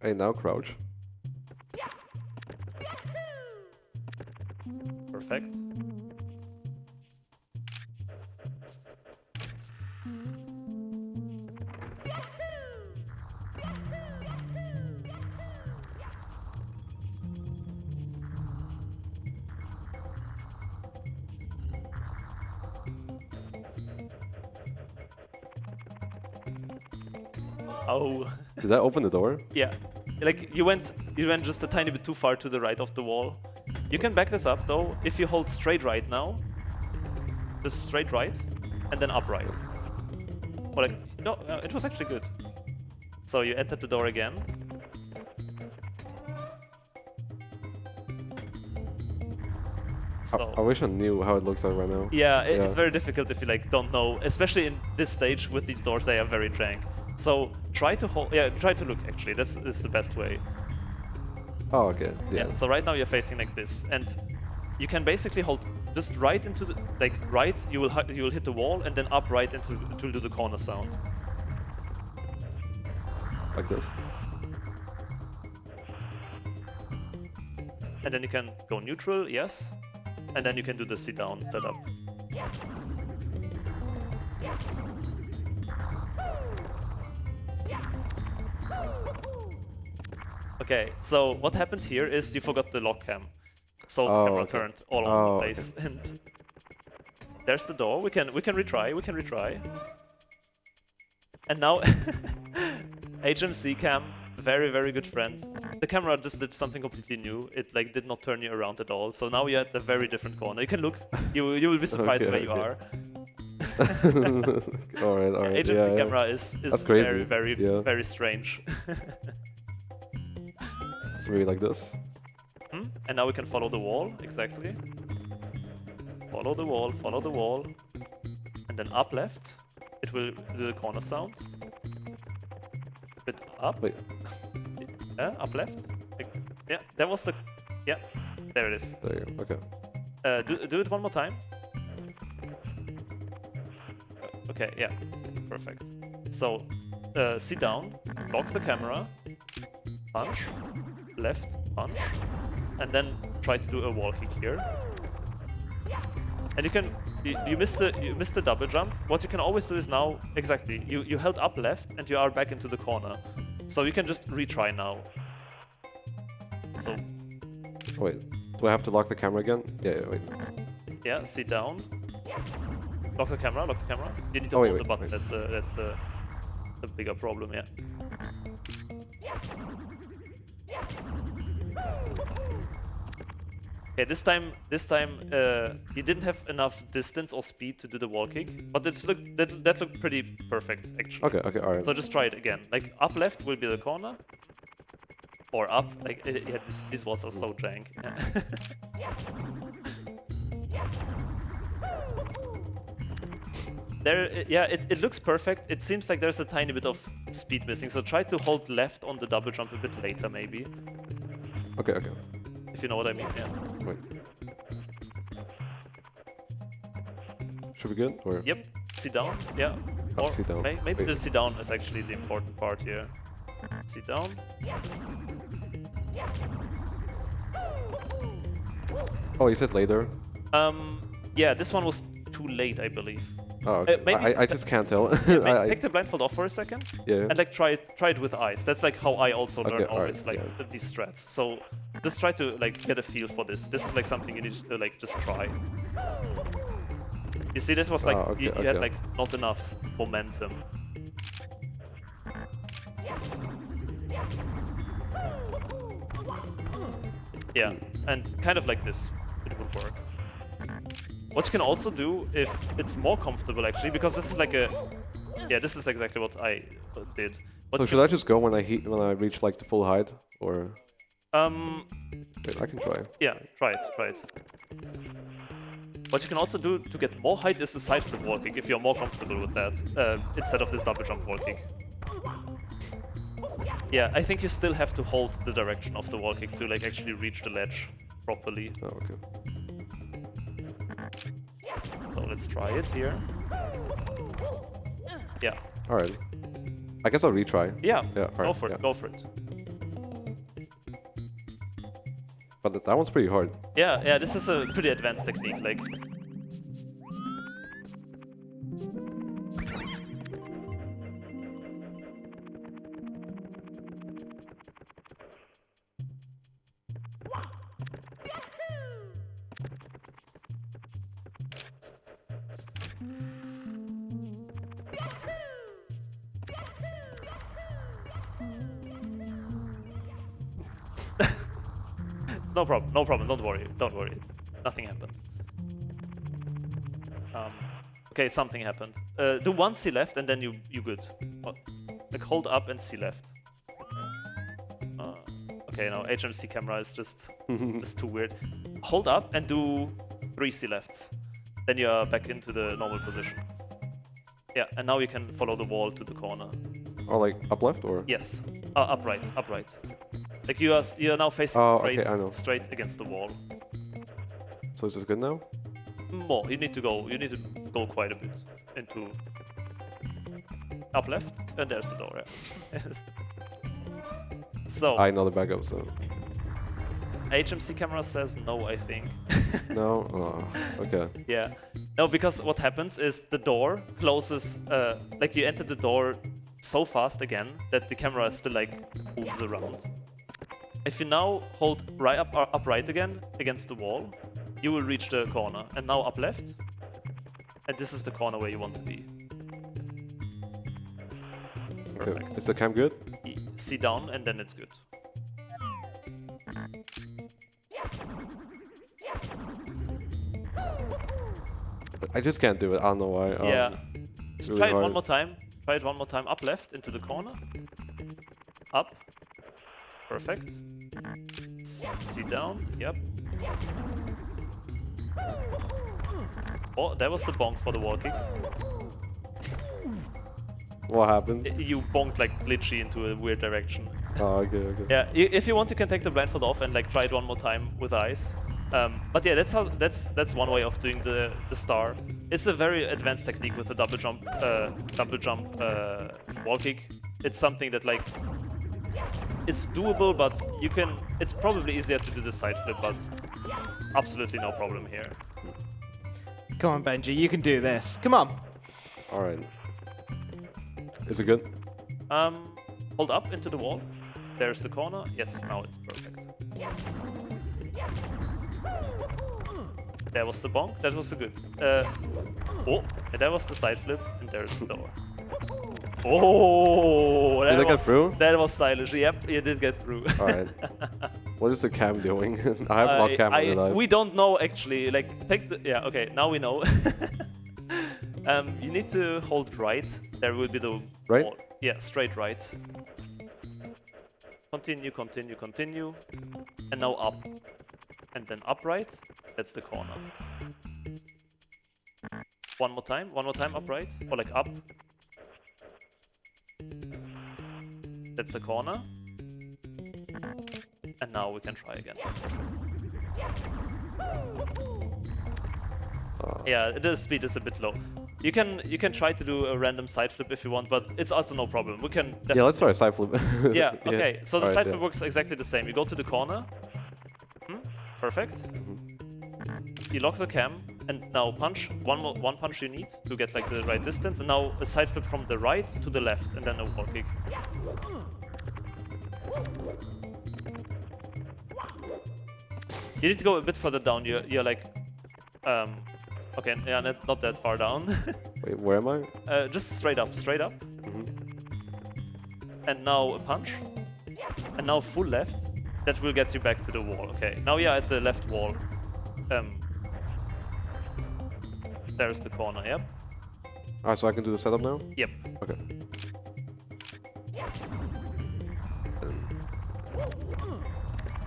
Hey, now crouch. Perfect. Oh. Did that open the door? Yeah. Like you went just a tiny bit too far to the right of the wall. You can back this up though if you hold straight right now. Just straight right and then upright. Or like no, it was actually good. So you entered the door again. So I wish I knew how it looks like right now. Yeah, it's very difficult if you like don't know, especially in this stage with these doors. They are very jank. So try to hold. Yeah, try to look. Actually, this is the best way. Oh, okay. Yeah. So right now you're facing like this, and you can basically hold just right into the right. You will hit the wall, and then up right into to do the corner sound. Like this. And then you can go neutral, yes, and then you can do the sit down setup. Okay, so what happened here is you forgot the lock cam. So the camera turned all over the place. Okay. And there's the door. We can retry. And now HMC cam, very, very good friend. The camera just did something completely new. It like did not turn you around at all. So now you're at a very different corner. You can look. You will be surprised where you are. Alright. HMC camera is very, very strange. So maybe like this. And now we can follow the wall, exactly. Follow the wall. And then up left, it will do the corner sound. A bit up. Wait. Yeah, up left. Yeah, that was the... Yeah, there it is. There you go, okay. Do it one more time. Okay, yeah, perfect. So, sit down, lock the camera, punch, left, punch, and then try to do a wall kick here. And you can you missed the double jump. What you can always do is now exactly you held up left and you are back into the corner. So you can just retry now. So wait, do I have to lock the camera again? Yeah, wait. Yeah, sit down, Lock the camera, lock the camera. You need to Oh, hold wait, the button, wait. that's the bigger problem, yeah. Okay, this time you didn't have enough distance or speed to do the wall kick, but that looked pretty perfect actually. Okay, alright. So just try it again. Like up left will be the corner, or up. Like yeah, these walls are so jank. Yeah, it looks perfect. It seems like there's a tiny bit of speed missing. So try to hold left on the double jump a bit later, maybe. Okay. If you know what I mean. Yeah. Wait. Should be good? Or? Yep. Sit down. Yeah. Oh, Or sit down. Maybe Wait. the sit down is actually the important part here. Sit down. Oh, you said later? Yeah, this one was too late, I believe. Oh, okay. maybe I just can't tell. Take the blindfold off for a second. Yeah. And like try it with eyes. That's like how I also learn Okay, always alright, like yeah. these strats. So just try to like get a feel for this. This is like something you need to like just try. You see, this was like okay, you had okay. like not enough momentum. Yeah, and kind of like this, it would work. What you can also do, if it's more comfortable actually, because this is like a... Yeah, this is exactly what I did. What So you should I just go when I reach like the full height? Or... Wait, I can try. Yeah, try it. What you can also do to get more height is a side flip wall kick, if you're more comfortable with that, instead of this double jump wall kick. Yeah, I think you still have to hold the direction of the wall kick to like actually reach the ledge properly. Oh, okay. So let's try it here. Yeah. Alright. I guess I'll retry. Yeah, Yeah, go alright, for it, yeah. go for it. But that one's pretty hard. Yeah, this is a pretty advanced technique, like... No problem, don't worry. Nothing happened. Okay, something happened. Do one C left and then you good. Like hold up and C left. Okay, now HMC camera is just too weird. Hold up and do 3 C lefts. Then you are back into the normal position. Yeah, and now you can follow the wall to the corner. Or like up left or? Yes, upright. Like you are now facing okay, I know. straight against the wall. So is this good now? More. You need to go quite a bit into up left, and there's the door. Yeah. So I know the backup, so... HMC camera says no, I think. No? Oh, okay. Yeah. No, because what happens is the door closes. Like you enter the door so fast again that the camera still like moves around. If you now hold upright again against the wall, you will reach the corner. And now up left, and this is the corner where you want to be. Okay. Perfect. Is the cam good? See down, and then it's good. I just can't do it, I don't know why. Yeah. It's So really try it hard. one more time. Try it one more time. Up left into the corner. Up. Perfect. See down. Yep. Oh, that was the bonk for the wall kick. What happened? You bonked like glitchy into a weird direction. Oh, okay. Yeah, if you want, you can take the blindfold off and like try it one more time with eyes. But yeah, that's one way of doing the star. It's a very advanced technique with the double jump wall kick. It's something that like it's doable, but you can. It's probably easier to do the side flip, but absolutely no problem here. Come on, Benji, you can do this. Come on. Alright. Is it good? Hold up into the wall. There's the corner. Yes, now it's perfect. There was the bonk. That was a good. Oh, and that was the side flip, and there's the door. Oh, Did I get through? That was stylish. Yep, you did get through. All right. What is the cam doing? I have not cam in life. We don't know actually. Like, take the. Yeah, okay, now we know. You need to hold right. There will be the. Right? Wall. Yeah, straight right. Continue, continue, continue. And now up. And then upright. That's the corner. One more time, upright. Or like up. That's the corner. And now we can try again. Perfect. Yeah, the speed is a bit low. You can try to do a random side flip if you want, but it's also no problem. We can definitely. Yeah, let's try a side flip. Yeah, okay. So the All right, side flip works exactly the same. You go to the corner. Perfect. You lock the cam, and now punch. One punch you need to get like the right distance, and now a side flip from the right to the left, and then a wall kick. You need to go a bit further down. You're like, okay, yeah, not that far down. Wait, where am I? Just straight up. And now a punch. And now full left. That will get you back to the wall. Okay, now you're at the left wall. There's the corner, yep. Alright, so I can do the setup now? Yep. Okay.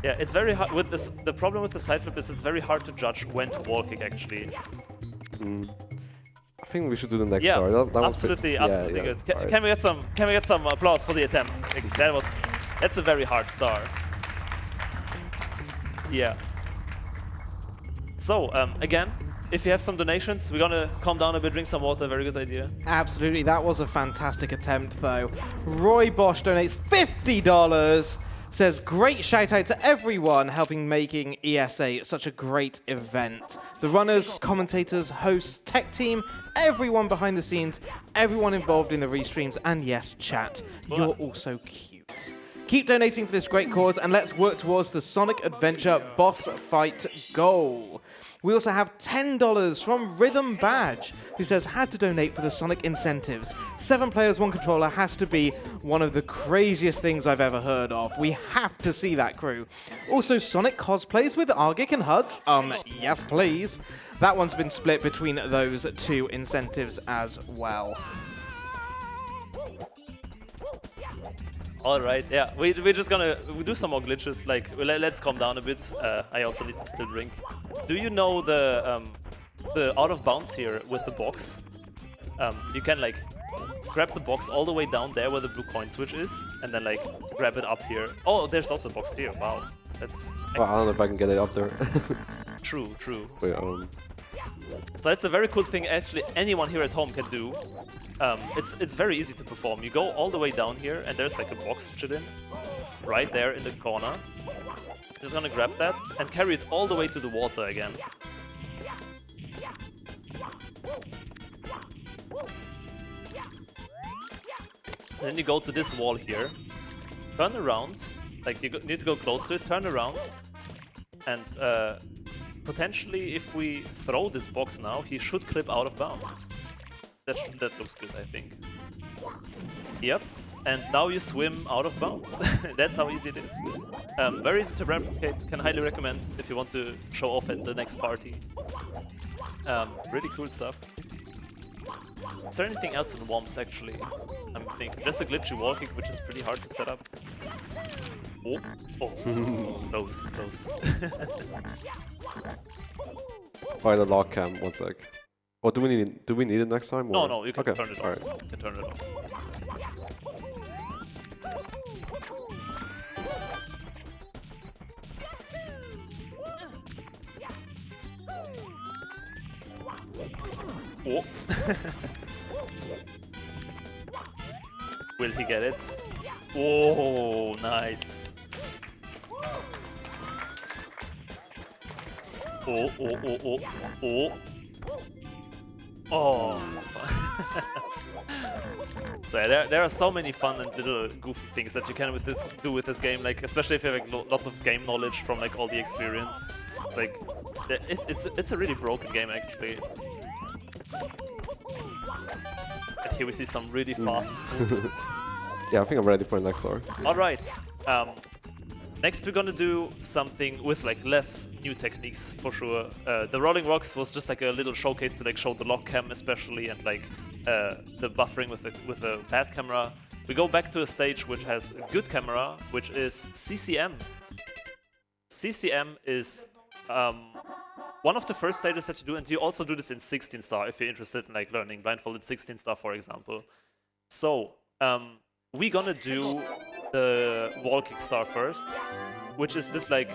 Yeah, it's very hard with this. The problem with the side flip is it's very hard to judge when to wall kick actually. I think we should do the next Yeah, star. That was absolutely, pretty, absolutely yeah, good. alright. Can we get some applause for the attempt? Like, that's a very hard star. Yeah. So again, if you have some donations, we're gonna calm down a bit, drink some water. Very good idea. Absolutely, that was a fantastic attempt, though. Roy Bosch donates $50. Says, great shout out to everyone helping making ESA such a great event. The runners, commentators, hosts, tech team, everyone behind the scenes, everyone involved in the restreams, and yes, chat, you're all so cute. Keep donating for this great cause, and let's work towards the Sonic Adventure boss fight goal. We also have $10 from Rhythm Badge, who says, had to donate for the Sonic incentives. 7 players, 1 controller has to be one of the craziest things I've ever heard of. We have to see that crew. Also, Sonic cosplays with Argic and Huds. Yes, please. That one's been split between those 2 incentives as well. All right, yeah, we're just gonna do some more glitches. Like, let's calm down a bit. I also need to still drink. Do you know the out of bounds here with the box? You can like grab the box all the way down there where the blue coin switch is, and then like grab it up here. Oh, there's also a box here. Wow, that's. Well, I don't know if I can get it up there. True. Wait, So it's a very cool thing actually anyone here at home can do. It's very easy to perform. You go all the way down here and there's like a box chilling right there in the corner. Just gonna grab that and carry it all the way to the water again. And then you go to this wall here, turn around, like you need to go close to it, turn around, and potentially if we throw this box now, he should clip out of bounds. That looks good, I think. Yep, and now you swim out of bounds. That's how easy it is. Very easy to replicate, can highly recommend if you want to show off at the next party. Really cool stuff. Is there anything else in Whomps actually? I'm thinking. There's a glitchy wall kick, which is pretty hard to set up. Oh, close. Alright, the lock cam, one sec. Oh, do we need it next time? Or? No, you can okay. turn it off. All right. You can turn it off. Oh. Will he get it? Oh, nice. Oh. So yeah, there are so many fun and little goofy things that you can do with this game, like especially if you have like, lots of game knowledge from like all the experience. It's like It's a really broken game actually. And here we see some really fast movements. Yeah, I think I'm ready for the next star. All right. Next, we're gonna do something with like less new techniques for sure. The rolling rocks was just like a little showcase to like show the lock cam especially and like the buffering with the bad camera. We go back to a stage which has a good camera, which is CCM. CCM is one of the first stages that you do, and you also do this in 16 star if you're interested in like learning blindfolded 16 star, for example. So we're gonna do the wall kick star first, which is this like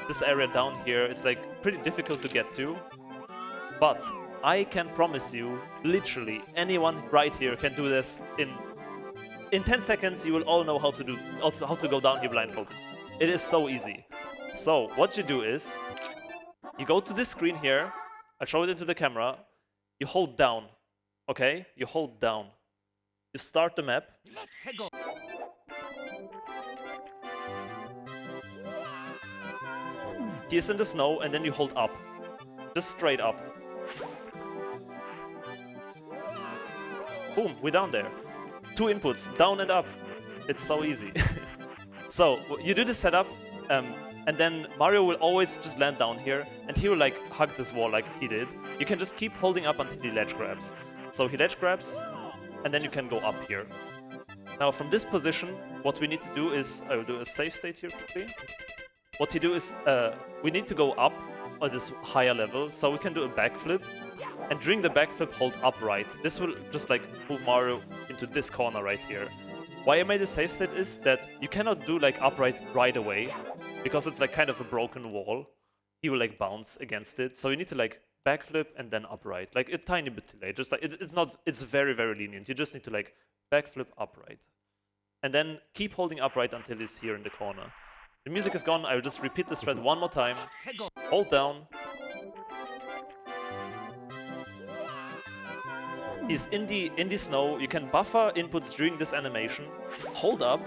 this area down here. It's like pretty difficult to get to, but I can promise you, literally anyone right here can do this in 10 seconds. You will all know how to go down here blindfolded. It is so easy. So what you do is you go to this screen here. I'll show it into the camera. You hold down, okay? You hold down. You start the map. He's in the snow, and then you hold up. Just straight up. Boom, we're down there. 2 inputs, down and up. It's so easy. So, you do the setup, and then Mario will always just land down here, and he will like hug this wall like he did. You can just keep holding up until he ledge grabs. So he ledge grabs, and then you can go up here. Now from this position, what we need to do is, I will do a save state here quickly. What you do is, we need to go up on this higher level, so we can do a backflip. And during the backflip, hold upright. This will just like move Mario into this corner right here. Why I made a save state is that you cannot do like upright right away, because it's like kind of a broken wall. He will like bounce against it, so you need to like backflip and then upright, like a tiny bit delayed. Just like it's very very lenient. You just need to like backflip upright, and then keep holding upright until he's here in the corner. The music is gone. I will just repeat this thread one more time. Hold down. He's in the snow. You can buffer inputs during this animation. Hold up.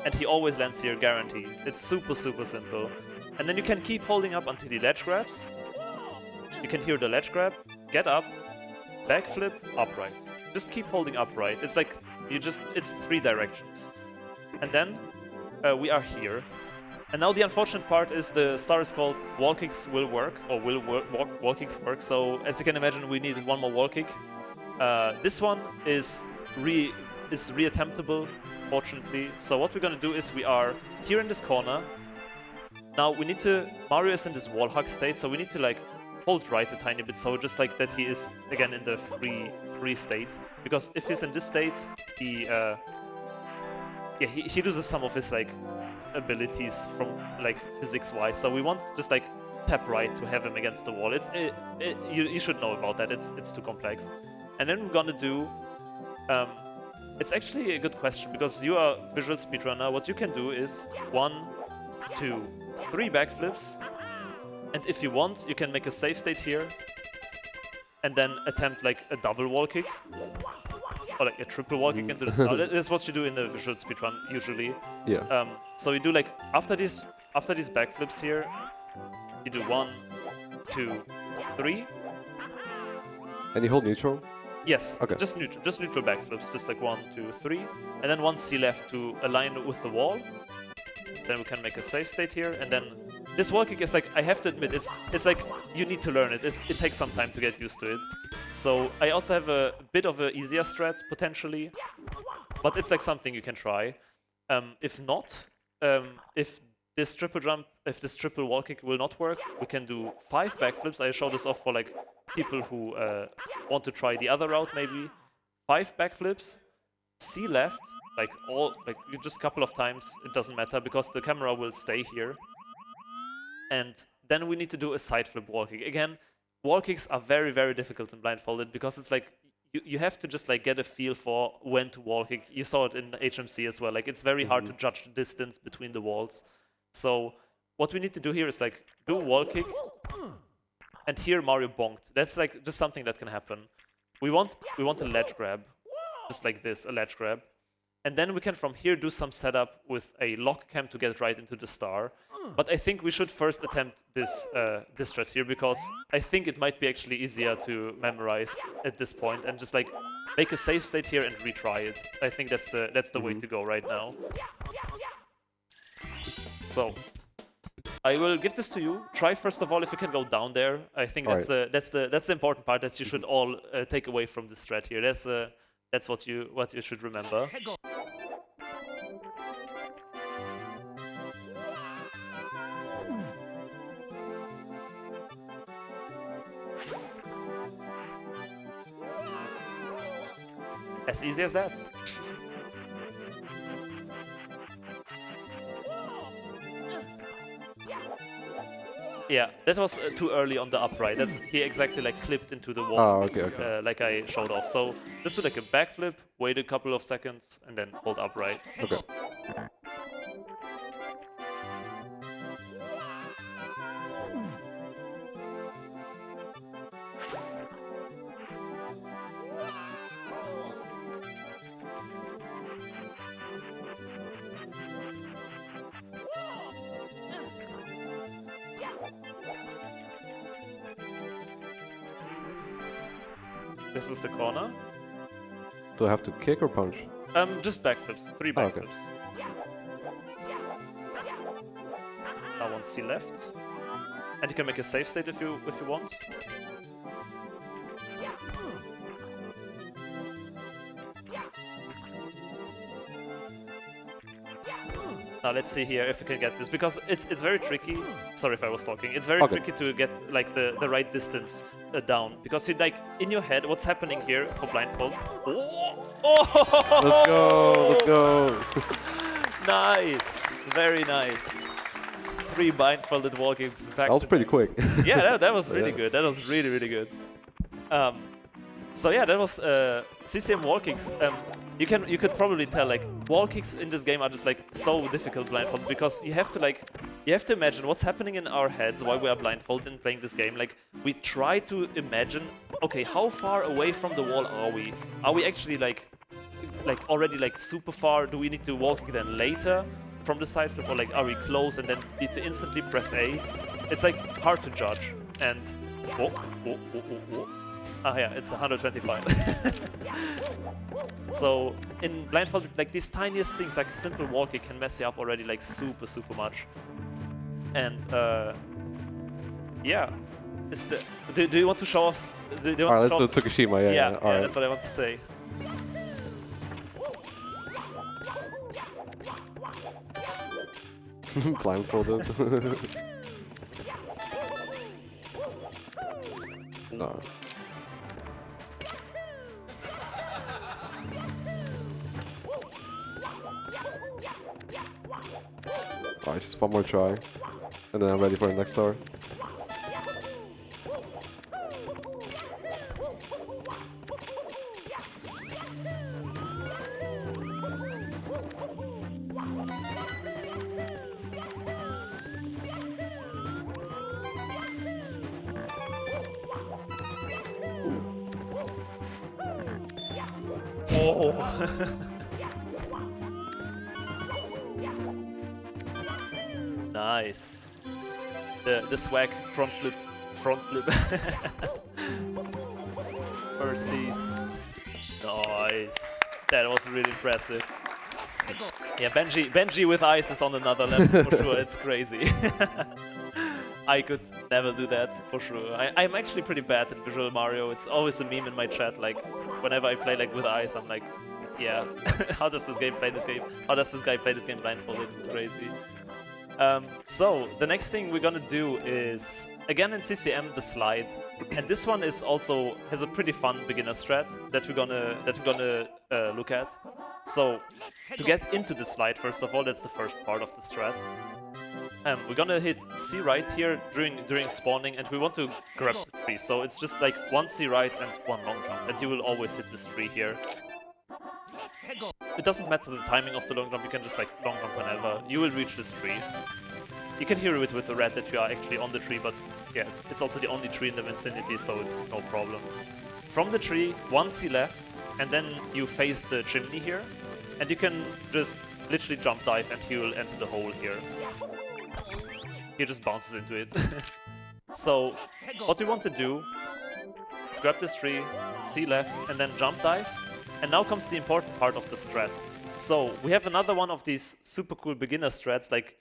And he always lands here, guaranteed. It's super, super simple. And then you can keep holding up until he ledge grabs. You can hear the ledge grab. Get up. Backflip, upright. Just keep holding upright. It's like, it's 3 directions. And then we are here. And now the unfortunate part is the star is called wall kicks will work, or wall kicks work. So as you can imagine, we need one more wall kick. This one is reattemptable, fortunately. So what we're gonna do is we are here in this corner. Now we need to, Mario is in this wall hug state, so we need to like hold right a tiny bit, so just like that he is again in the free state. Because if he's in this state, he loses some of his like abilities from like physics-wise. So we want just like tap right to have him against the wall. You should know about that. It's too complex. And then we're gonna do. It's actually a good question because you are a visual speedrunner. What you can do is 1, 2, 3 backflips, and if you want, you can make a save state here, and then attempt like a double wall kick. Or like a triple wall kick into the star. That's what you do in the visual speedrun usually. Yeah. So you do like after these backflips here, you do 1, 2, 3. And you hold neutral? Yes. Okay. Just neutral backflips. Just like 1, 2, 3, and then 1 C left to align with the wall. Then we can make a save state here, and then this wall kick is like, I have to admit, it's like you need to learn it. It takes some time to get used to it. So I also have a bit of an easier strat potentially, but it's like something you can try. If not, if this triple wall kick will not work, we can do 5 backflips. I show this off for like people who want to try the other route maybe. 5 backflips, C left, like you just a couple of times. It doesn't matter because the camera will stay here. And then we need to do a side flip wall kick. Again, wall kicks are very, very difficult in blindfolded because it's like you have to just like get a feel for when to wall kick. You saw it in HMC as well. Like it's very hard to judge the distance between the walls. So what we need to do here is like do a wall kick, and here Mario bonked. That's like just something that can happen. We want a ledge grab, just like this, a ledge grab. And then we can from here do some setup with a lock cam to get right into the star. But I think we should first attempt this this strat here, because I think it might be actually easier to memorize at this point and just like make a safe state here and retry it. I think that's the way to go right now. So I will give this to you. Try first of all if you can go down there. I think that's the important part that you should all take away from this strat here. That's what you should remember. As easy as that. Yeah, that was too early on the upright. He exactly like clipped into the wall. Oh, okay. Like I showed off. So just do like a backflip, wait a couple of seconds, and then hold upright. Okay. This is the corner. Do I have to kick or punch? Just backflips. 3 Oh, okay. backflips. Now one C left. And you can make a safe state if you want. Now let's see here if we can get this, because it's very tricky. Sorry if I was talking. It's very tricky to get like the right distance down, because you like in your head what's happening here for blindfold. Let's go! Let's go! Nice, very nice. 3 blindfolded wall kicks back. That was pretty quick. Yeah, that was really good. That was really good. So yeah, that was CCM wall kicks. You could probably tell like wall kicks in this game are just like so difficult blindfolded, because you have to imagine what's happening in our heads while we are blindfolded and playing this game. Like we try to imagine, okay, how far away from the wall are we? Are we actually like already like super far? Do we need to wall kick then later from the side flip, or like are we close and then need to instantly press A? It's like hard to judge. And yeah, it's 125. So in blindfolded, like these tiniest things, like a simple wall kick can mess you up already like super much. And yeah, do you want to show us? Alright, let's do Tsukishima. Yeah. All right. That's what I want to say. Blindfolded. No. Alright, just one more try, and then I'm ready for the next star. Nice. The swag front flip. Firsties. Nice. That was really impressive. Yeah, Benji with ice is on another level for sure. It's crazy. I could never do that for sure. I'm actually pretty bad at Visual Mario. It's always a meme in my chat. Like whenever I play like with ice, I'm like, yeah, how does this game play this game? How does this guy play this game blindfolded? It's crazy. So the next thing we're gonna do is again in CCM the slide, and this one is also has a pretty fun beginner strat that we're gonna look at. So to get into the slide, first of all, that's the first part of the strat. We're gonna hit C right here during spawning, and we want to grab the tree. So it's just like 1 C right and 1 long jump, and you will always hit this tree here. It doesn't matter the timing of the long jump, you can just like long jump whenever. You will reach this tree. You can hear it with the red that you are actually on the tree, but yeah, it's also the only tree in the vicinity, so it's no problem. From the tree, 1 C left, and then you face the chimney here, and you can just literally jump dive and he will enter the hole here. he just bounces into it. So what we want to do is grab this tree, C left, and then jump dive. And now comes the important part of the strat. So we have another one of these super cool beginner strats, like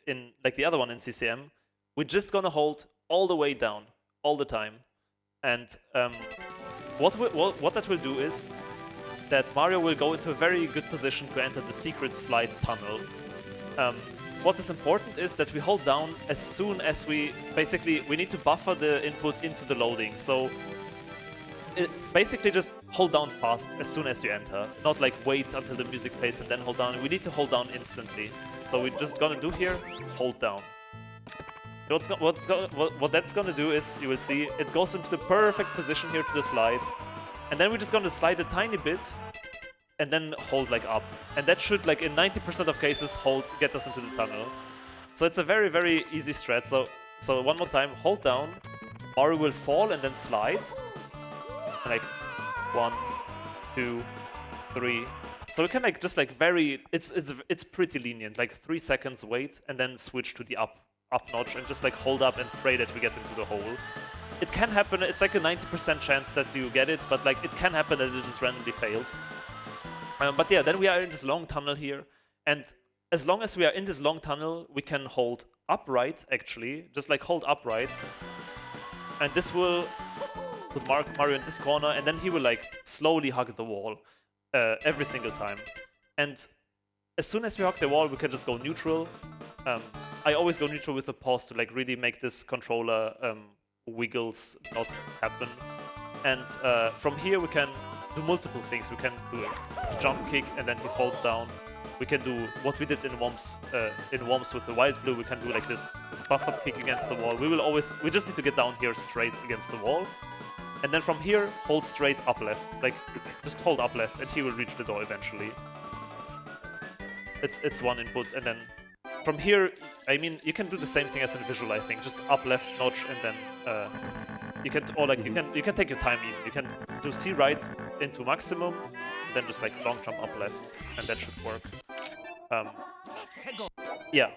the other one in CCM. We're just gonna hold all the way down, all the time. And what that will do is that Mario will go into a very good position to enter the secret slide tunnel. What is important is that we hold down as soon as we need to buffer the input into the loading. So basically just hold down fast as soon as you enter, not like wait until the music plays and then hold down. We need to hold down instantly. So we're just gonna do here, hold down. What that's gonna do is, you will see, it goes into the perfect position here to the slide. And then we're just gonna slide a tiny bit and then hold like up. And that should, like in 90% of cases, get us into the tunnel. So it's a very, very easy strat. So one more time, hold down, Mario will fall and then slide. And like 1, 2, 3. So we can like just like it's pretty lenient, like 3 seconds wait and then switch to the up notch and just like hold up and pray that we get into the hole. It can happen, it's like a 90% chance that you get it, but like it can happen that it just randomly fails. But yeah, then we are in this long tunnel here, and as long as we are in this long tunnel, we can hold upright, actually, just like hold upright, and this will put Mario in this corner, and then he will like slowly hug the wall every single time. And as soon as we hug the wall, we can just go neutral. I always go neutral with the pause to like really make this controller wiggles not happen. And from here we can do multiple things. We can do a jump kick and then he falls down. We can do what we did in Whomps with the wild blue. We can do like this buffered kick against the wall. We just need to get down here straight against the wall. And then from here, hold straight up left. Like, just hold up left and he will reach the door eventually. It's one input, and then from here, I mean, you can do the same thing as in visual, I think. Just up left notch and then you can take your time even. You can do C right into maximum, then just like long jump up left, and that should work. Yeah.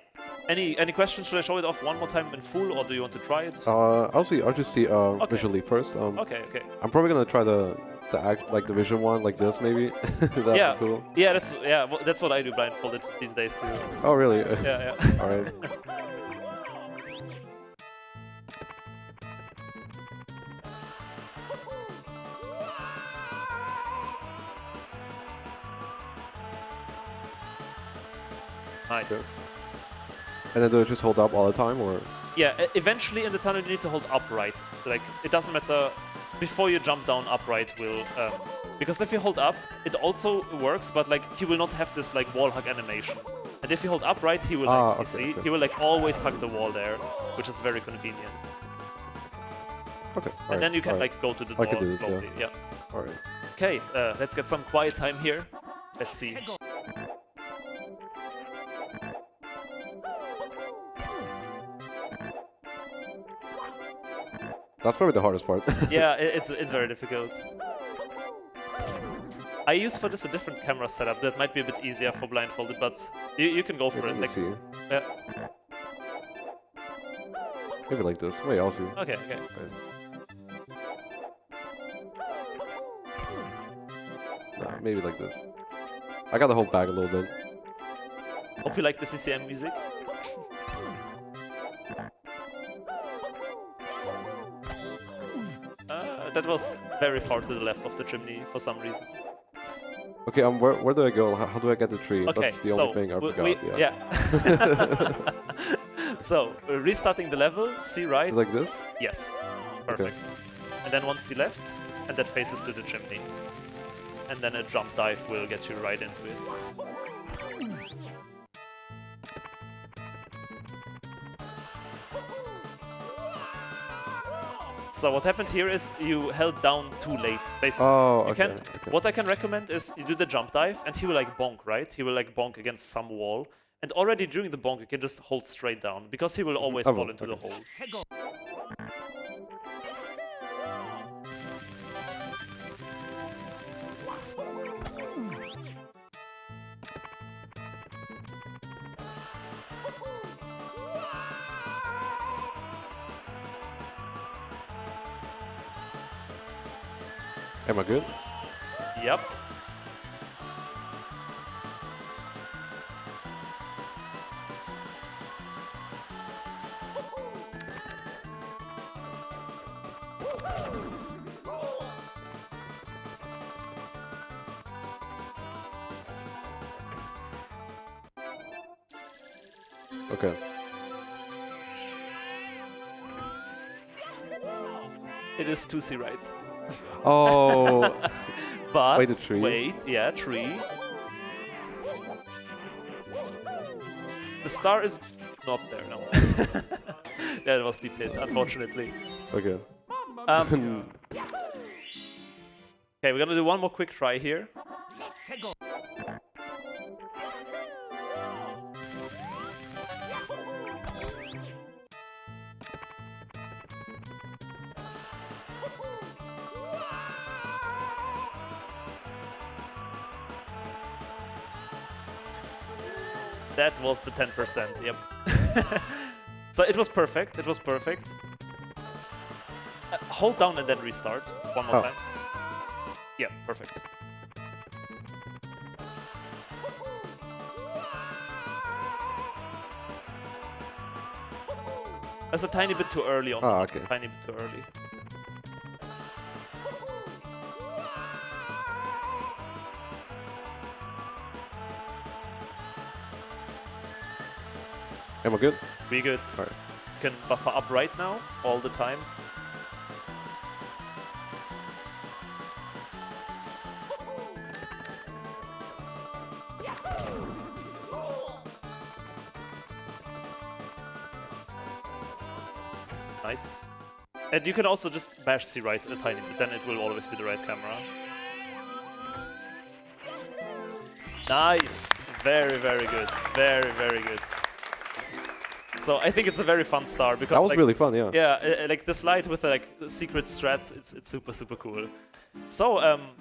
Any questions? Should I show it off one more time in full, or do you want to try it? I'll just see visually first. Okay. I'm probably gonna try the act like the vision one like this maybe. That'd yeah. be cool. Yeah, that's what I do blindfolded these days too. Oh really? Yeah. All right. Nice. Sure. And then do I just hold up all the time, or? Yeah, eventually in the tunnel you need to hold upright. Like, it doesn't matter, before you jump down, upright will... because if you hold up, it also works, but like, he will not have this like wall hug animation. And if you hold upright, he will like, he will like always hug the wall there, which is very convenient. Okay. And then you can like go to the door slowly. Yeah. Alright. Okay, let's get some quiet time here. Let's see. That's probably the hardest part. Yeah, it's very difficult. I use for this a different camera setup that might be a bit easier for blindfolded, but you can go for it. Like, see. Yeah. Maybe like this. Wait, I'll see. Okay. Right. Nah, maybe like this. I gotta hold back a little bit. Hope you like the CCM music. That was very far to the left of the chimney for some reason. Okay, where do I go? How do I get the tree? Okay, that's the only thing I forgot. Yeah. So, restarting the level, C right. Like this? Yes. Perfect. Okay. And then one C left, and that faces to the chimney. And then a jump dive will get you right into it. So what happened here is you held down too late, basically. Oh, okay. What I can recommend is you do the jump dive, and he will like bonk, right? He will like bonk against some wall. And already during the bonk, you can just hold straight down, because he will always fall into the hole. Am I good? Yep. Okay. It is 2C rights. Oh. But Wait, a tree. wait, yeah, tree. The star is not there, no. That was the pit, unfortunately. Okay. Okay, we're gonna do one more quick try here. That was the 10%, yep. So it was perfect, it was perfect. Hold down and then restart one more time. Yeah, perfect. That's a tiny bit too early on. Okay. Tiny bit too early. Am I good? Be good. Alright. You can buffer up right now, all the time. Nice. And you can also just bash C right a tiny bit, then it will always be the right camera. Nice! Very, very good. Very, very good. So I think it's a very fun star because That was like, really fun, yeah. yeah, like the slide with the secret strats, it's super, super cool. So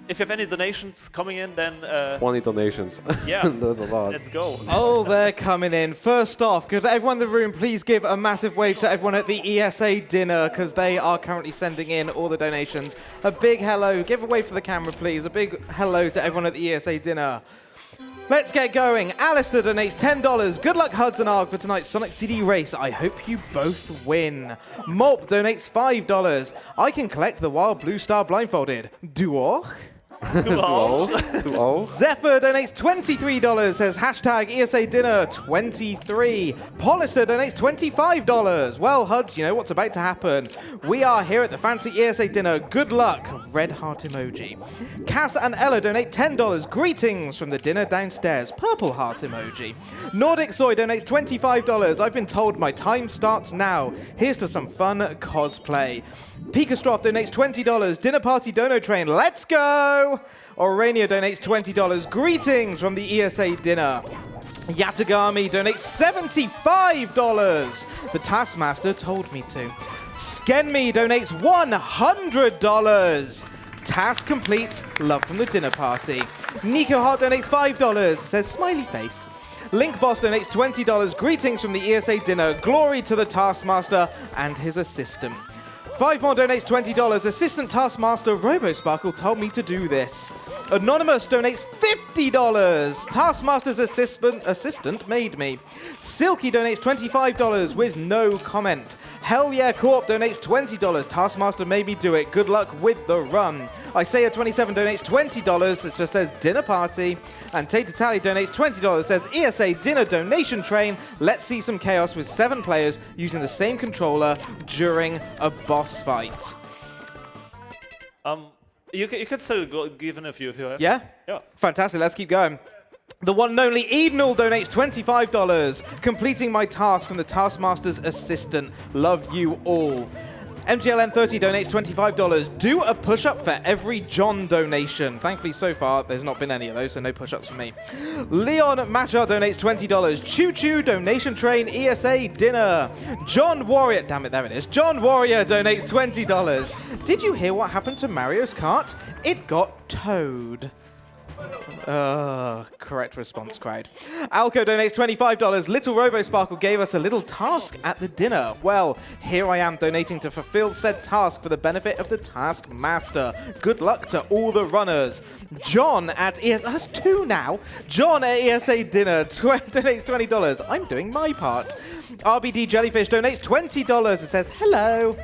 if you have any donations coming in, then 20 donations. yeah, That's a lot. let's go. Oh, they're coming in. First off, could everyone in the room please give a massive wave to everyone at the ESA dinner, because they are currently sending in all the donations. A big hello. Give a wave for the camera, please. A big hello to everyone at the ESA dinner. Let's get going. Alistair donates $10. Good luck, Huds and Arg, for tonight's Sonic CD race. I hope you both win. Molp donates $5. I can collect the Wild Blue Star blindfolded. Duo? Zephyr donates $23, says hashtag ESA dinner 23. Polister donates $25. Well, Huds, you know what's about to happen. We are here at the fancy ESA dinner. Good luck. Red heart emoji. Cass and Ella donate $10. Greetings from the dinner downstairs. Purple heart emoji. Nordic Soy donates $25. I've been told my time starts now. Here's to some fun cosplay. Pikastroff donates $20. Dinner party dono train. Let's go! Aurania donates $20. Greetings from the ESA dinner. Yatagami donates $75. The Taskmaster told me to. Skenme donates $100. Task complete. Love from the dinner party. Nico Hart donates $5. Says smiley face. Link Boss donates $20. Greetings from the ESA dinner. Glory to the Taskmaster and his assistant. 5 more donates $20. Assistant Taskmaster RoboSparkle told me to do this. Anonymous donates $50. Taskmaster's assistant made me. Silky donates $25 with no comment. Hell Yeah Corp donates $20. Taskmaster made me do it. Good luck with the run. Isaiah27 donates $20. It just says dinner party. And Tater Tally donates $20. It says ESA dinner donation train. Let's see some chaos with 7 players using the same controller during a boss fight. You can still give in a few if you have. Yeah? Yeah. Fantastic. Let's keep going. The one and only Edenal donates $25. Completing my task from the Taskmaster's assistant. Love you all. MGLN30 donates $25. Do a push-up for every John donation. Thankfully, so far, there's not been any of those, so no push-ups for me. Leon Matcha donates $20. Choo Choo donation train ESA dinner. John Warrior, damn it, there it is. John Warrior donates $20. Did you hear what happened to Mario's Kart? It got towed. Correct response, crowd. Alco donates $25. Little Robo Sparkle gave us a little task at the dinner. Well, here I am donating to fulfill said task for the benefit of the task master. Good luck to all the runners. John at ESA, that's 2 now. John at ESA dinner donates $20. I'm doing my part. RBD Jellyfish donates $20. It says hello.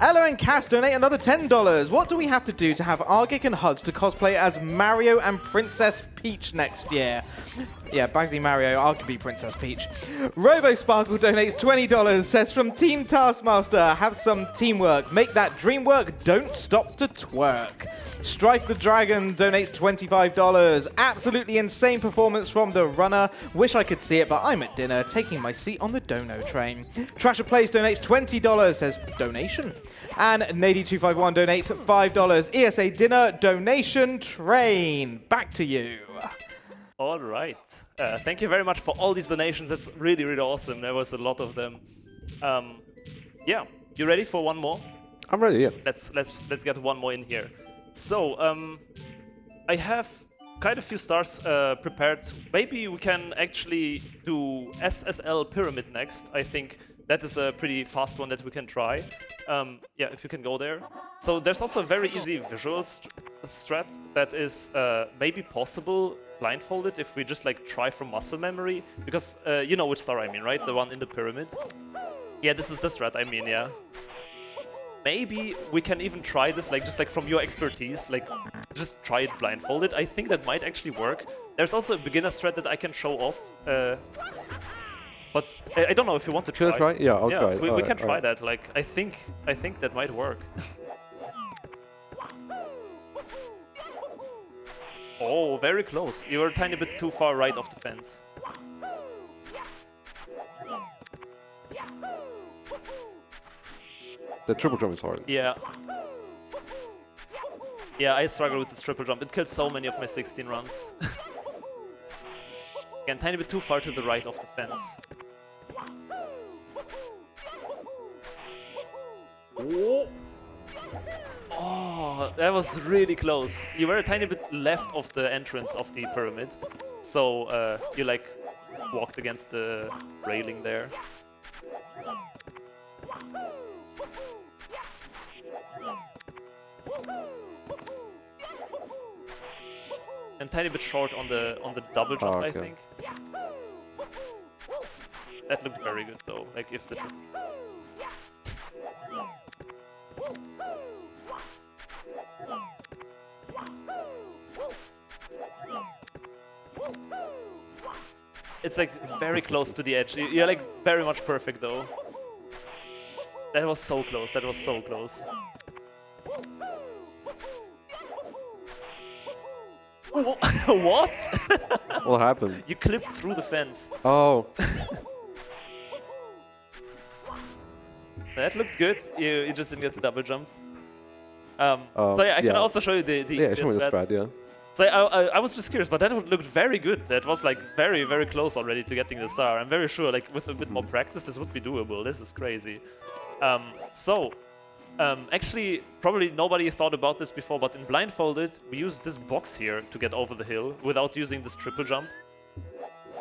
Ella and Cass donate another $10. What do we have to do to have Argic and Huds to cosplay as Mario and Princess Peach next year? Yeah, Bugsy Mario, I could be Princess Peach. Robo Sparkle donates $20. Says from Team Taskmaster, have some teamwork. Make that dream work. Don't stop to twerk. Strife the Dragon donates $25. Absolutely insane performance from the runner. Wish I could see it, but I'm at dinner taking my seat on the dono train. Trasher Plays donates $20. Says donation. And Nady251 donates $5. ESA dinner donation train. Back to you. All right. Thank you very much for all these donations. That's really, really awesome. There was a lot of them. Yeah, you ready for one more? I'm ready, yeah. Let's get one more in here. So, I have quite a few stars prepared. Maybe we can actually do SSL Pyramid next. I think that is a pretty fast one that we can try. Yeah, if you can go there. So there's also a very easy visual strat that is maybe possible blindfolded if we just like try from muscle memory. Because you know which star I mean, right? The one in the pyramid. Yeah, this is the strat I mean, yeah. Maybe we can even try this, like just like from your expertise, like just try it blindfolded. I think that might actually work. There's also a beginner strat that I can show off, but I don't know if you want to try. Should I try? Yeah, I'll try it. We can try that. Like I think that might work. Oh, very close. You were a tiny bit too far right of the fence. The triple jump is hard. Yeah. Yeah, I struggle with this triple jump. It kills so many of my 16 runs. Again, tiny bit too far to the right of the fence. Oh, that was really close. You were a tiny bit left of the entrance of the pyramid. So, you like walked against the railing there. And tiny bit short on the double jump, okay. I think. That looked very good though. Like if the it's like very close to the edge. You're like very much perfect though. That was so close. That was so close. What? What happened? You clipped through the fence. Oh. That looked good. You just didn't get the double jump. So yeah, I can also show you the yeah, show me the strat, yeah. So I was just curious, but that looked very good. That was like very, very close already to getting the star. I'm very sure like with a bit more practice this would be doable. This is crazy. Actually, probably nobody thought about this before, but in Blindfolded, we use this box here to get over the hill without using this triple jump.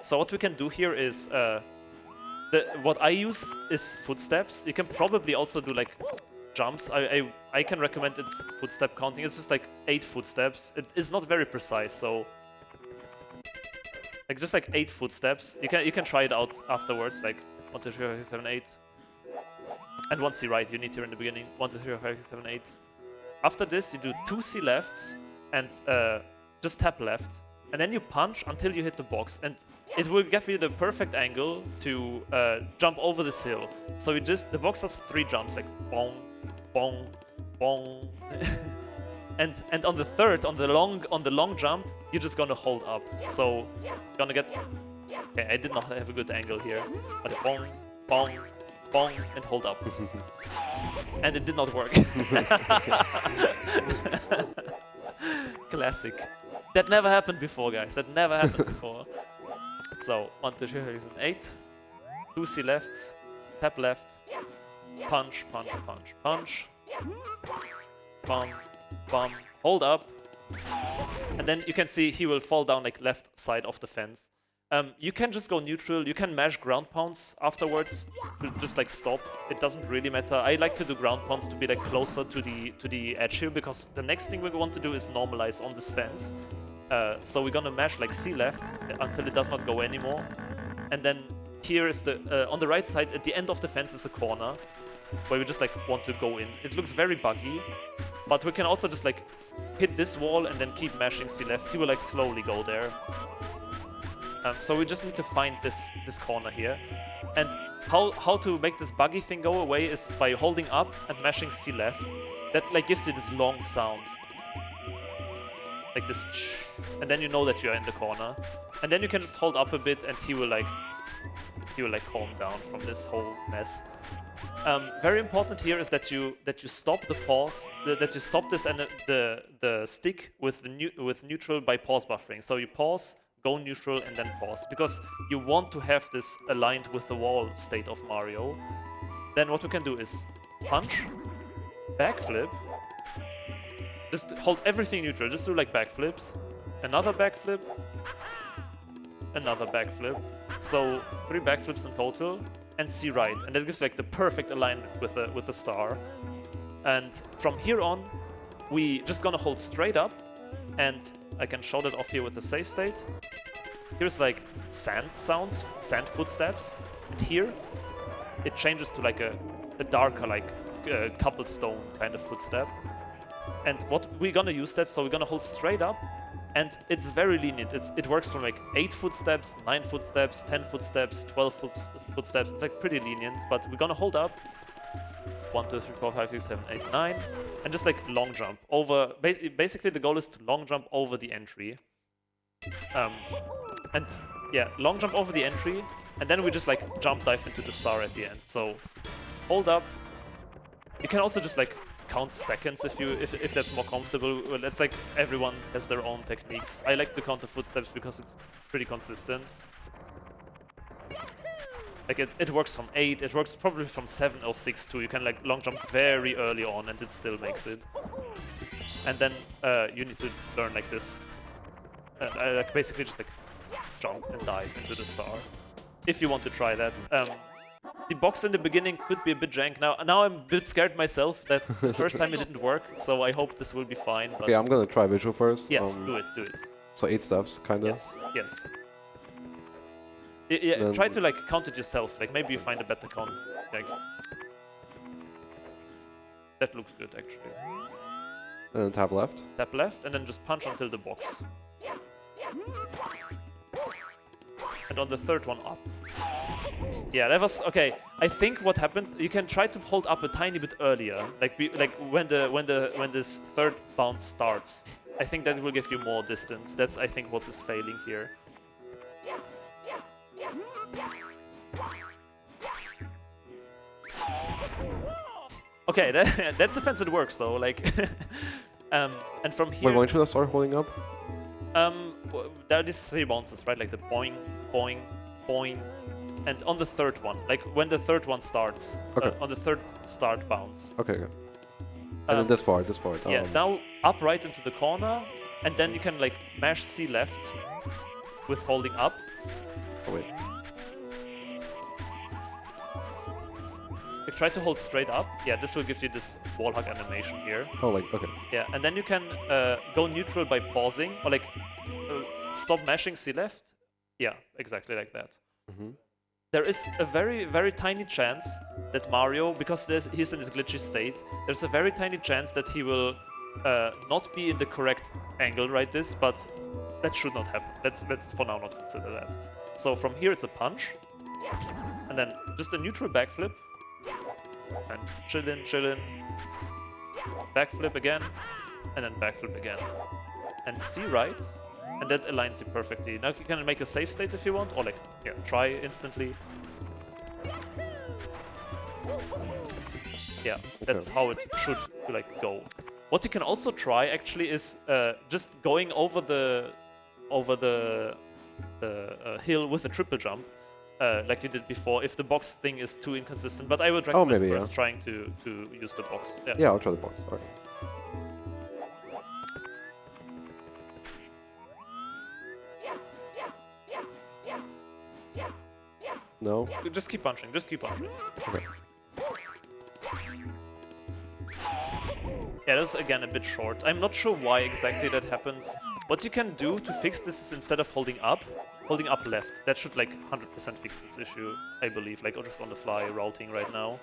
So what we can do here is, what I use is footsteps. You can probably also do like jumps. I can recommend it's footstep counting. It's just like 8 footsteps. It is not very precise, so like just like 8 footsteps. You can try it out afterwards, like 1, 2, 3, 4, 5, 6, 7, 8. And 1 C right, you need to in the beginning. 1, 2, 3, 4, 5, 6, 7, 8. After this, you do 2 C lefts and just tap left. And then you punch until you hit the box. And it will give you the perfect angle to jump over this hill. So you just, the box has 3 jumps, like bong, bong, bong. and on the third, on the long jump, you're just gonna hold up. So you're gonna get, okay, I did not have a good angle here. But bong, bong, bong, and hold up. And it did not work. Classic. That never happened before, guys. That never happened before. So, 1, 2, 3, 4, 6, 8. 2 C lefts. Tap left. Punch, punch, punch, punch. Bum, bum. Hold up. And then you can see he will fall down like left side of the fence. You can just go neutral, you can mash ground pounds afterwards, to just like stop. It doesn't really matter. I like to do ground pounds to be like closer to the edge here, because the next thing we want to do is normalize on this fence. So we're gonna mash like C left until it does not go anymore. And then here is the, on the right side, at the end of the fence is a corner, where we just like want to go in. It looks very buggy, but we can also just like hit this wall and then keep mashing C left. He will like slowly go there. So we just need to find this corner here. And how to make this buggy thing go away is by holding up and mashing C left. That like gives you this long sound. Like this, and then you know that you're in the corner. And then you can just hold up a bit and he will like calm down from this whole mess. Very important here is that you stop the pause, that you stop this and the stick with neutral by pause buffering. So you pause, go neutral, and then pause, because you want to have this aligned with the wall state of Mario. Then what we can do is punch, backflip, just hold everything neutral, just do like backflips, another backflip, another backflip. So 3 backflips in total, and C right, and that gives like the perfect alignment with the star. And from here on, we just gonna hold straight up, and I can show that off here with the save state. Here's like sand sounds, sand footsteps, and here it changes to like a darker, like cobblestone kind of footstep. And what we're gonna use that, so we're gonna hold straight up, and it's very lenient. It works from like 8 footsteps, 9 footsteps, 10 footsteps, 12 footsteps. It's like pretty lenient, but we're gonna hold up 1, 2, 3, 4, 5, 6, 7, 8, 9, and just like long jump over. Basically, the goal is to long jump over the entry. And yeah, long jump over the entry, and then we just like jump dive into the star at the end. So hold up. You can also just like count seconds if that's more comfortable. Well, it's like everyone has their own techniques. I like to count the footsteps because it's pretty consistent. Like it works from 8, it works probably from 7 or 6 too. You can like long jump very early on and it still makes it. And then you need to learn like this. Like basically just like jump and dive into the star. If you want to try that. The box in the beginning could be a bit jank. Now I'm a bit scared myself that the first time it didn't work, so I hope this will be fine. But Okay, I'm gonna try visual first. yes, do it. So 8 steps, kinda. Yes. Yeah, try to like count it yourself. Like maybe you find a better count. Like that looks good actually. And then tap left. Tap left and then just punch until the box. And on the third one up. Yeah, that was okay. I think what happened, you can try to hold up a tiny bit earlier, like when this third bounce starts. I think that will give you more distance. That's I think what is failing here. Okay, that's the fence that works though. Like, and from here. Wait, when should I start holding up? There are these 3 bounces, right? Like the boing, boing, boing, and on the third one, like when the third one starts, Okay. on the third start bounce. Okay. And then this part. Yeah, now up right into the corner, and then you can like mash C left with holding up. Oh wait. Like, try to hold straight up. Yeah, this will give you this wall hug animation here. Oh, like, okay. Yeah, and then you can go neutral by pausing, or like stop mashing C left. Yeah, exactly like that. Mm-hmm. There is a very, very tiny chance that Mario, because he's in this glitchy state, there's a very tiny chance that he will not be in the correct angle right this, but that should not happen. Let's for now not consider that. So from here it's a punch, and then just a neutral backflip, and chillin', backflip again, and then backflip again. And C right, and that aligns you perfectly. Now you can make a save state if you want, or like, yeah, try instantly. Yeah, that's how it should like go. What you can also try actually is just going over the hill with a triple jump, like you did before. If the box thing is too inconsistent, but I would recommend maybe, first trying to use the box. Yeah, I'll try the box. Alright. No? Just keep punching, just keep punching. Okay. Yeah, that's again a bit short. I'm not sure why exactly that happens. What you can do to fix this is instead of holding up left. That should like 100% fix this issue, I believe. Like, just on the fly routing right now.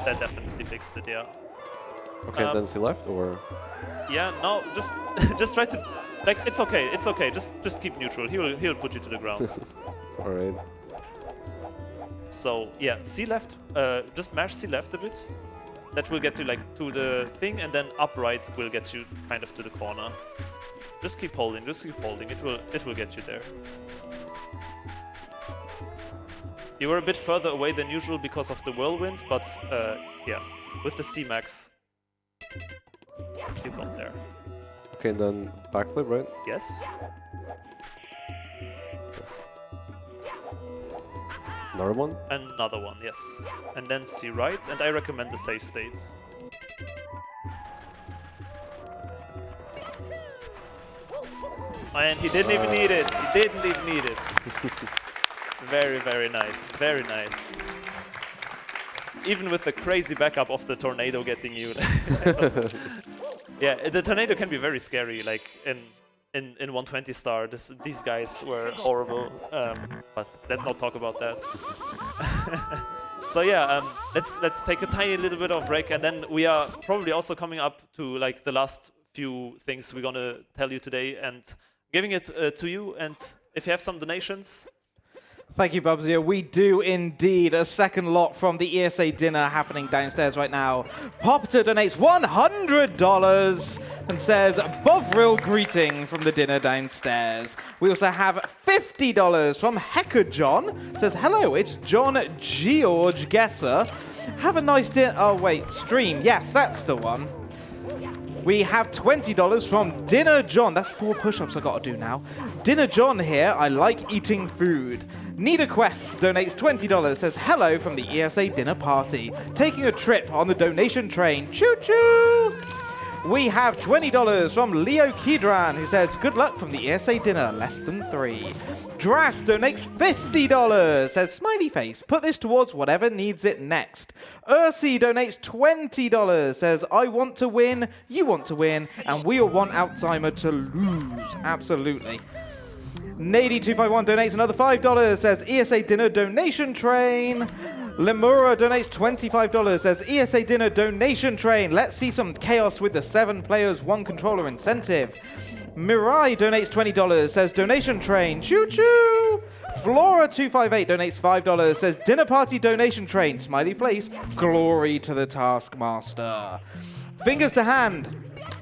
That definitely fixed it, yeah. Okay, then C left, or? Yeah, no, just just try to, like, it's okay. Just keep neutral. He'll put you to the ground. All right. So yeah, C left. Just mash C left a bit. That will get you like to the thing, and then up right will get you kind of to the corner. Just keep holding. Just keep holding. It will get you there. You were a bit further away than usual because of the whirlwind, but yeah, with the C max, you got there. Okay, then backflip, right? Yes. Another one? Another one, yes. And then C right, and I recommend the safe state. And he didn't even need it. He didn't even need it. Very, very nice. Very nice. Even with the crazy backup of the tornado getting you. Yeah, the tornado can be very scary. Like in 120 star, these guys were horrible. But let's not talk about that. So yeah, let's take a tiny little bit of break, and then we are probably also coming up to like the last few things we're gonna tell you today, and giving it to you. And if you have some donations. Thank you, Bubzia. We do indeed. A second lot from the ESA dinner happening downstairs right now. Popter donates $100 and says, Bovril greeting from the dinner downstairs. We also have $50 from Hecker John. Says, hello, it's John George Gesser. Have a nice dinner. Oh, wait, stream. Yes, that's the one. We have $20 from Dinner John. That's 4 push-ups I gotta do now. Dinner John here. I like eating food. Nida Quest donates $20. Says hello from the ESA dinner party. Taking a trip on the donation train. Choo-choo! We have $20 from Leo Kidran, who says good luck from the ESA dinner. Less than 3. Dras donates $50. Says smiley face. Put this towards whatever needs it next. Ursi donates $20. Says I want to win, you want to win, and we all want Alzheimer to lose. Absolutely. Nady251 donates another $5. Says ESA dinner donation train. Lemura donates $25. Says ESA dinner donation train. Let's see some chaos with the 7 players, 1 controller incentive. Mirai donates $20. Says donation train. Choo choo. Flora258 donates $5. Says dinner party donation train. Smiley face. Glory to the Taskmaster. Fingers to hand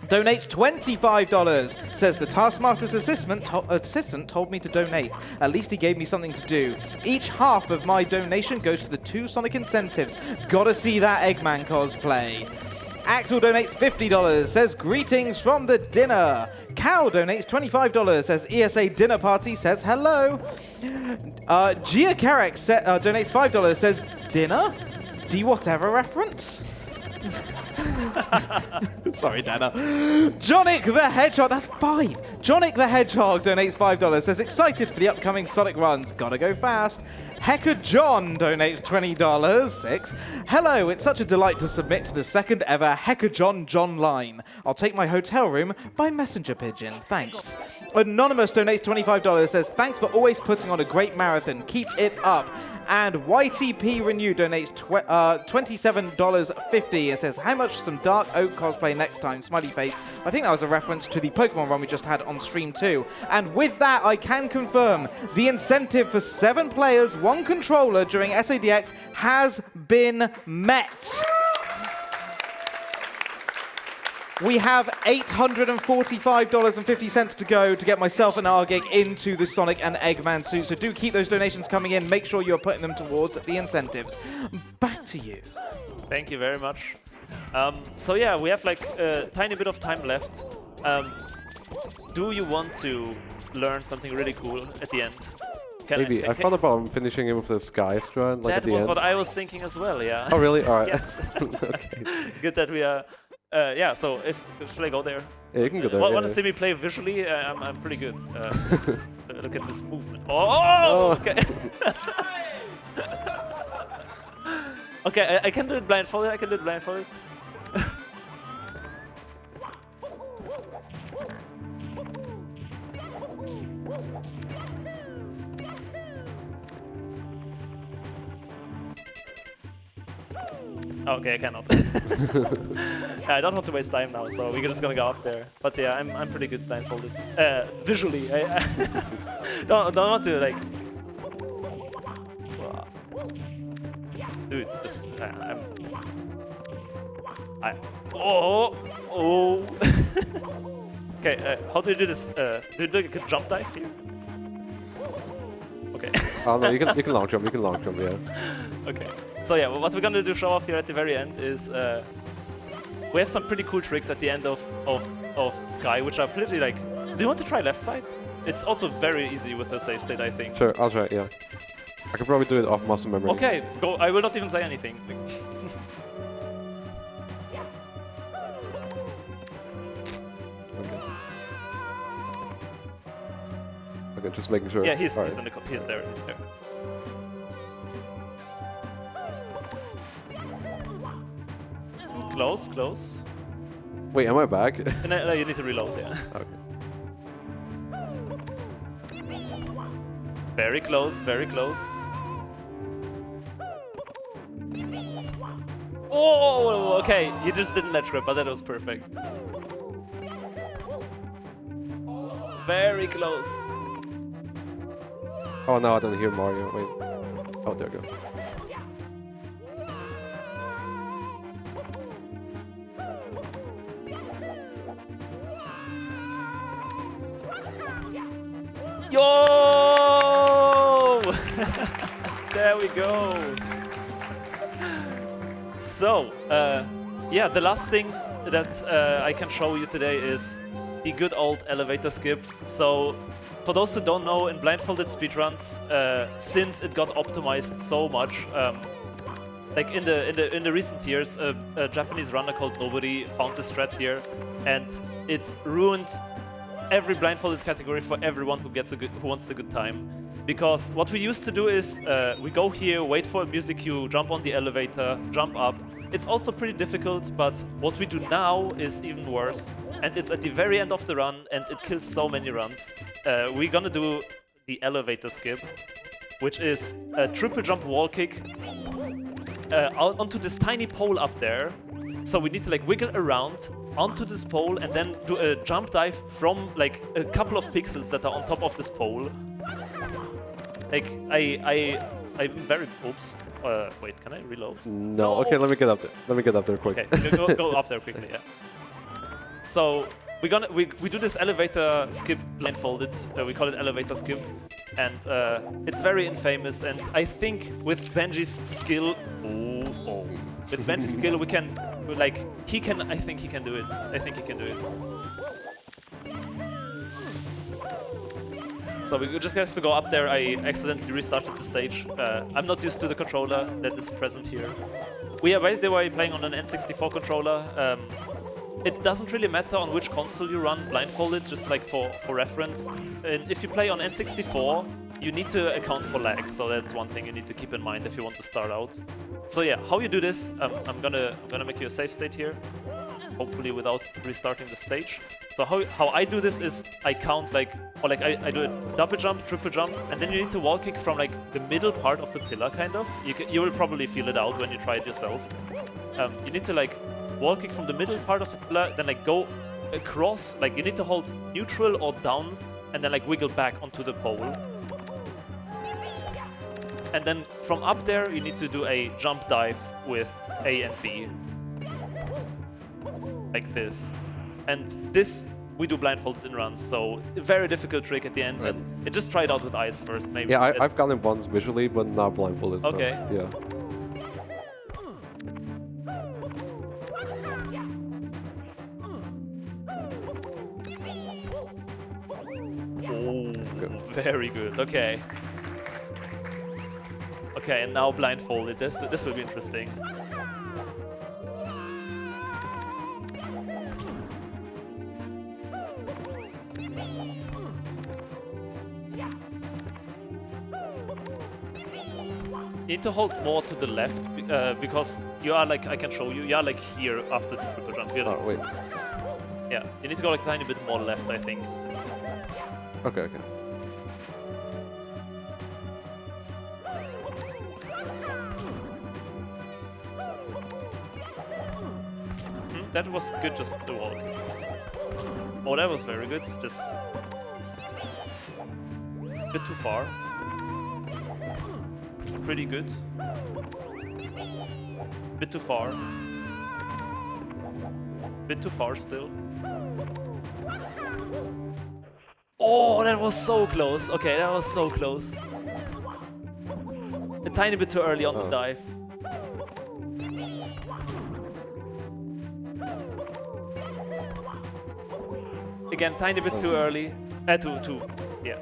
donates $25. Says the Taskmaster's assistant told me to donate. At least he gave me something to do. Each half of my donation goes to the 2 Sonic incentives. Gotta see that Eggman cosplay. Axel donates $50. Says greetings from the dinner. Cow donates $25. Says ESA dinner party. Says hello. Gia Carrick donates $5. Says dinner? D whatever reference? Sorry, Dana. Jonic the Hedgehog, that's 5. Jonic the Hedgehog donates $5. Says excited for the upcoming Sonic runs. Gotta go fast. Hecker John donates $20. 6. Hello, it's such a delight to submit to the second ever Hecker John line. I'll take my hotel room by messenger pigeon. Thanks. Anonymous donates $25. Says thanks for always putting on a great marathon. Keep it up. And YTP Renew donates $27.50 and says, how much some Dark Oak cosplay next time? Smiley face. I think that was a reference to the Pokemon run we just had on stream too. And with that, I can confirm the incentive for 7 players, 1 controller during SADX has been met. We have $845.50 to go to get myself and Argig into the Sonic and Eggman suit. So do keep those donations coming in. Make sure you're putting them towards the incentives. Back to you. Thank you very much. So yeah, we have like a tiny bit of time left. Do you want to learn something really cool at the end? Maybe. I thought about finishing it with the Sky Strut, like at the end. That was what I was thinking as well, yeah. Oh, really? All right. Yes. Okay. Good that we are Yeah, so should I go there? Yeah, you can go there. Want yeah, to yeah. see me play visually? I'm pretty good. Look at this movement. Oh, okay. Okay, I can do it blindfolded. I can do it blindfolded. Okay, I cannot. I don't want to waste time now, so we're just gonna go up there. But yeah, I'm pretty good blindfolded. Visually, I don't want to like. Dude, this oh. Okay, how do you do this? Do you do like a jump dive here? Okay. Oh no, you can long jump. You can long jump. Yeah. Okay. So yeah, what we're gonna do show off here at the very end is we have some pretty cool tricks at the end of Sky, which are pretty like. Do you want to try left side? It's also very easy with a save state, I think. Sure, I'll try. Yeah. I can probably do it off muscle memory. Okay, go. I will not even say anything. Okay, just making sure. Yeah, he's Alright. in the he's there. He's there. Close, close. Wait, am I back? No, you need to reload. Yeah. Okay. Very close, very close. Oh, okay. You just didn't let grip, but that was perfect. Very close. Oh no, I don't hear Mario. Wait. Oh, there we go. Yo! There we go. So, yeah, the last thing that I can show you today is the good old elevator skip. So, for those who don't know, in blindfolded speedruns, since it got optimized so much, like in the recent years, a Japanese runner called Nobody found this strat here, and it ruined every blindfolded category for everyone who wants the good time. Because what we used to do is we go here, wait for a music cue, jump on the elevator, jump up. It's also pretty difficult, but what we do now is even worse. And it's at the very end of the run, and it kills so many runs. We're gonna do the elevator skip, which is a triple jump wall kick onto this tiny pole up there. So we need to like wiggle around onto this pole and then do a jump dive from like a couple of pixels that are on top of this pole. Like I'm very oops. Wait, can I reload? No. Okay, let me get up there. Let me get up there quick. Okay, go up there quickly. Yeah. So we do this elevator skip blindfolded. We call it elevator skip, and it's very infamous. And I think with Benji's skill, with Benji's skill, we can like he can. I think he can do it. I think he can do it. So we just have to go up there. I accidentally restarted the stage. I'm not used to the controller that is present here. We are basically playing on an N64 controller. It doesn't really matter on which console you run blindfolded, just like for reference. And if you play on N64, you need to account for lag, so that's one thing you need to keep in mind if you want to start out. So yeah, how you do this, I'm gonna make you a save state here, hopefully without restarting the stage. So how I do this is I count like, or like I do a double jump, triple jump, and then you need to wall kick from like the middle part of the pillar, kind of. You will probably feel it out when you try it yourself. You need to like wall kick from the middle part of the pillar, then like go across, like you need to hold neutral or down, and then like wiggle back onto the pole. And then from up there, you need to do a jump dive with A and B. Like this. And this we do blindfolded in runs, so a very difficult trick at the end. Right. And just try it out with eyes first, maybe. Yeah, I've gotten it once visually, but not blindfolded. So, Okay. yeah. Oh, very good. Okay. Okay, and now blindfolded. This will be interesting. You need to hold more to the left because you are like, I can show you, you are like here after the triple jump. You're like, Oh, wait. yeah, you need to go like a tiny bit more left, I think. Okay, okay. That was good, just the wall kick. Oh, that was very good, just a bit too far. Pretty good. Bit too far. Bit too far still. Oh, that was so close. Okay, that was so close. A tiny bit too early on the dive. Again, tiny bit too early. Yeah.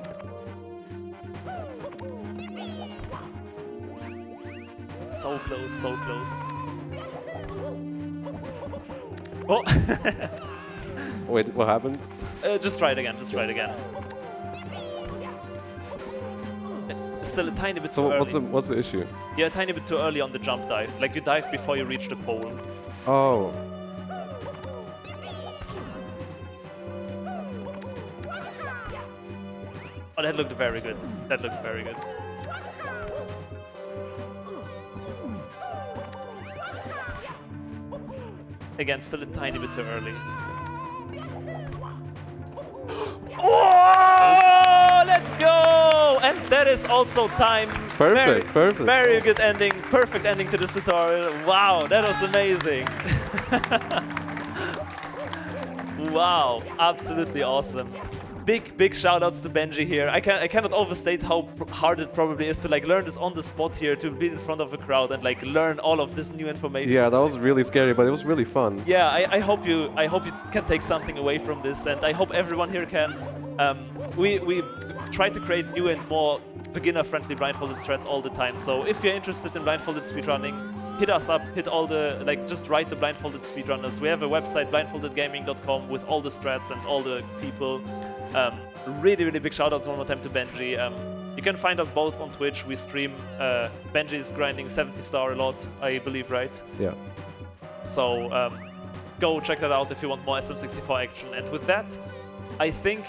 So close, so close. Oh! Wait, what happened? Just try it again, just try it again. Still a tiny bit too So early. what's the issue? Yeah, a tiny bit too early on the jump dive. Like you dive before you reach the pole. Oh. Oh, that looked very good. That looked very good. Again, still a tiny bit too early. Oh, let's go! And that is also time. Perfect, perfect. Very good ending. Perfect ending to this tutorial. Wow, that was amazing. Wow, absolutely awesome. Big shout outs to Benji here. I cannot overstate how hard it probably is to like learn this on the spot here, to be in front of a crowd and like learn all of this new information. Yeah, that was really scary, but it was really fun. Yeah, I hope you can take something away from this, and I hope everyone here can. We try to create new and more beginner-friendly blindfolded threads all the time. So if you're interested in blindfolded speedrunning, hit us up, hit all the, like, just write the blindfolded speedrunners. We have a website, blindfoldedgaming.com, with all the strats and all the people. Really big shoutouts one more time to Benji. You can find us both on Twitch. We stream. Benji's grinding 70-star a lot, I believe, right? Yeah. So go check that out if you want more SM64 action. And with that, I think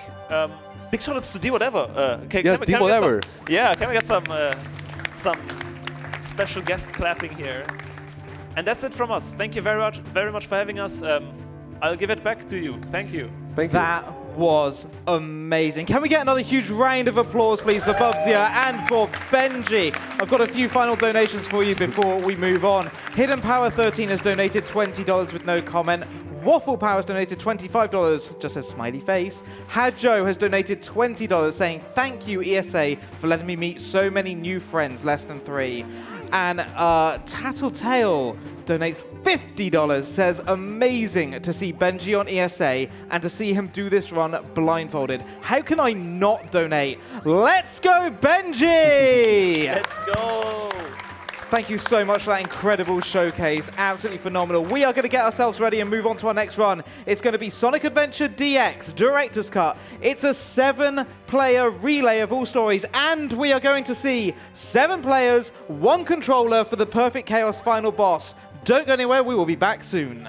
big shoutouts to D whatever. Yeah, D whatever. Can we get some special guest clapping here? And that's it from us. Thank you very much for having us. I'll give it back to you. Thank you. Thank you. That was amazing. Can we get another huge round of applause, please, for Bubzia and for Benji? I've got a few final donations for you before we move on. Hidden Power 13 has donated $20 with no comment. Waffle Power has donated $25, just says smiley face. Hadjo has donated $20, saying, thank you, ESA, for letting me meet so many new friends, less than 3. And Tattletale donates $50, says, amazing to see Benji on ESA and to see him do this run blindfolded. How can I not donate? Let's go, Benji! Let's go! Thank you so much for that incredible showcase. Absolutely phenomenal. We are going to get ourselves ready and move on to our next run. It's going to be Sonic Adventure DX Director's Cut. It's a 7-player relay of all stories, and we are going to see 7 players, 1 controller for the Perfect Chaos final boss. Don't go anywhere. We will be back soon.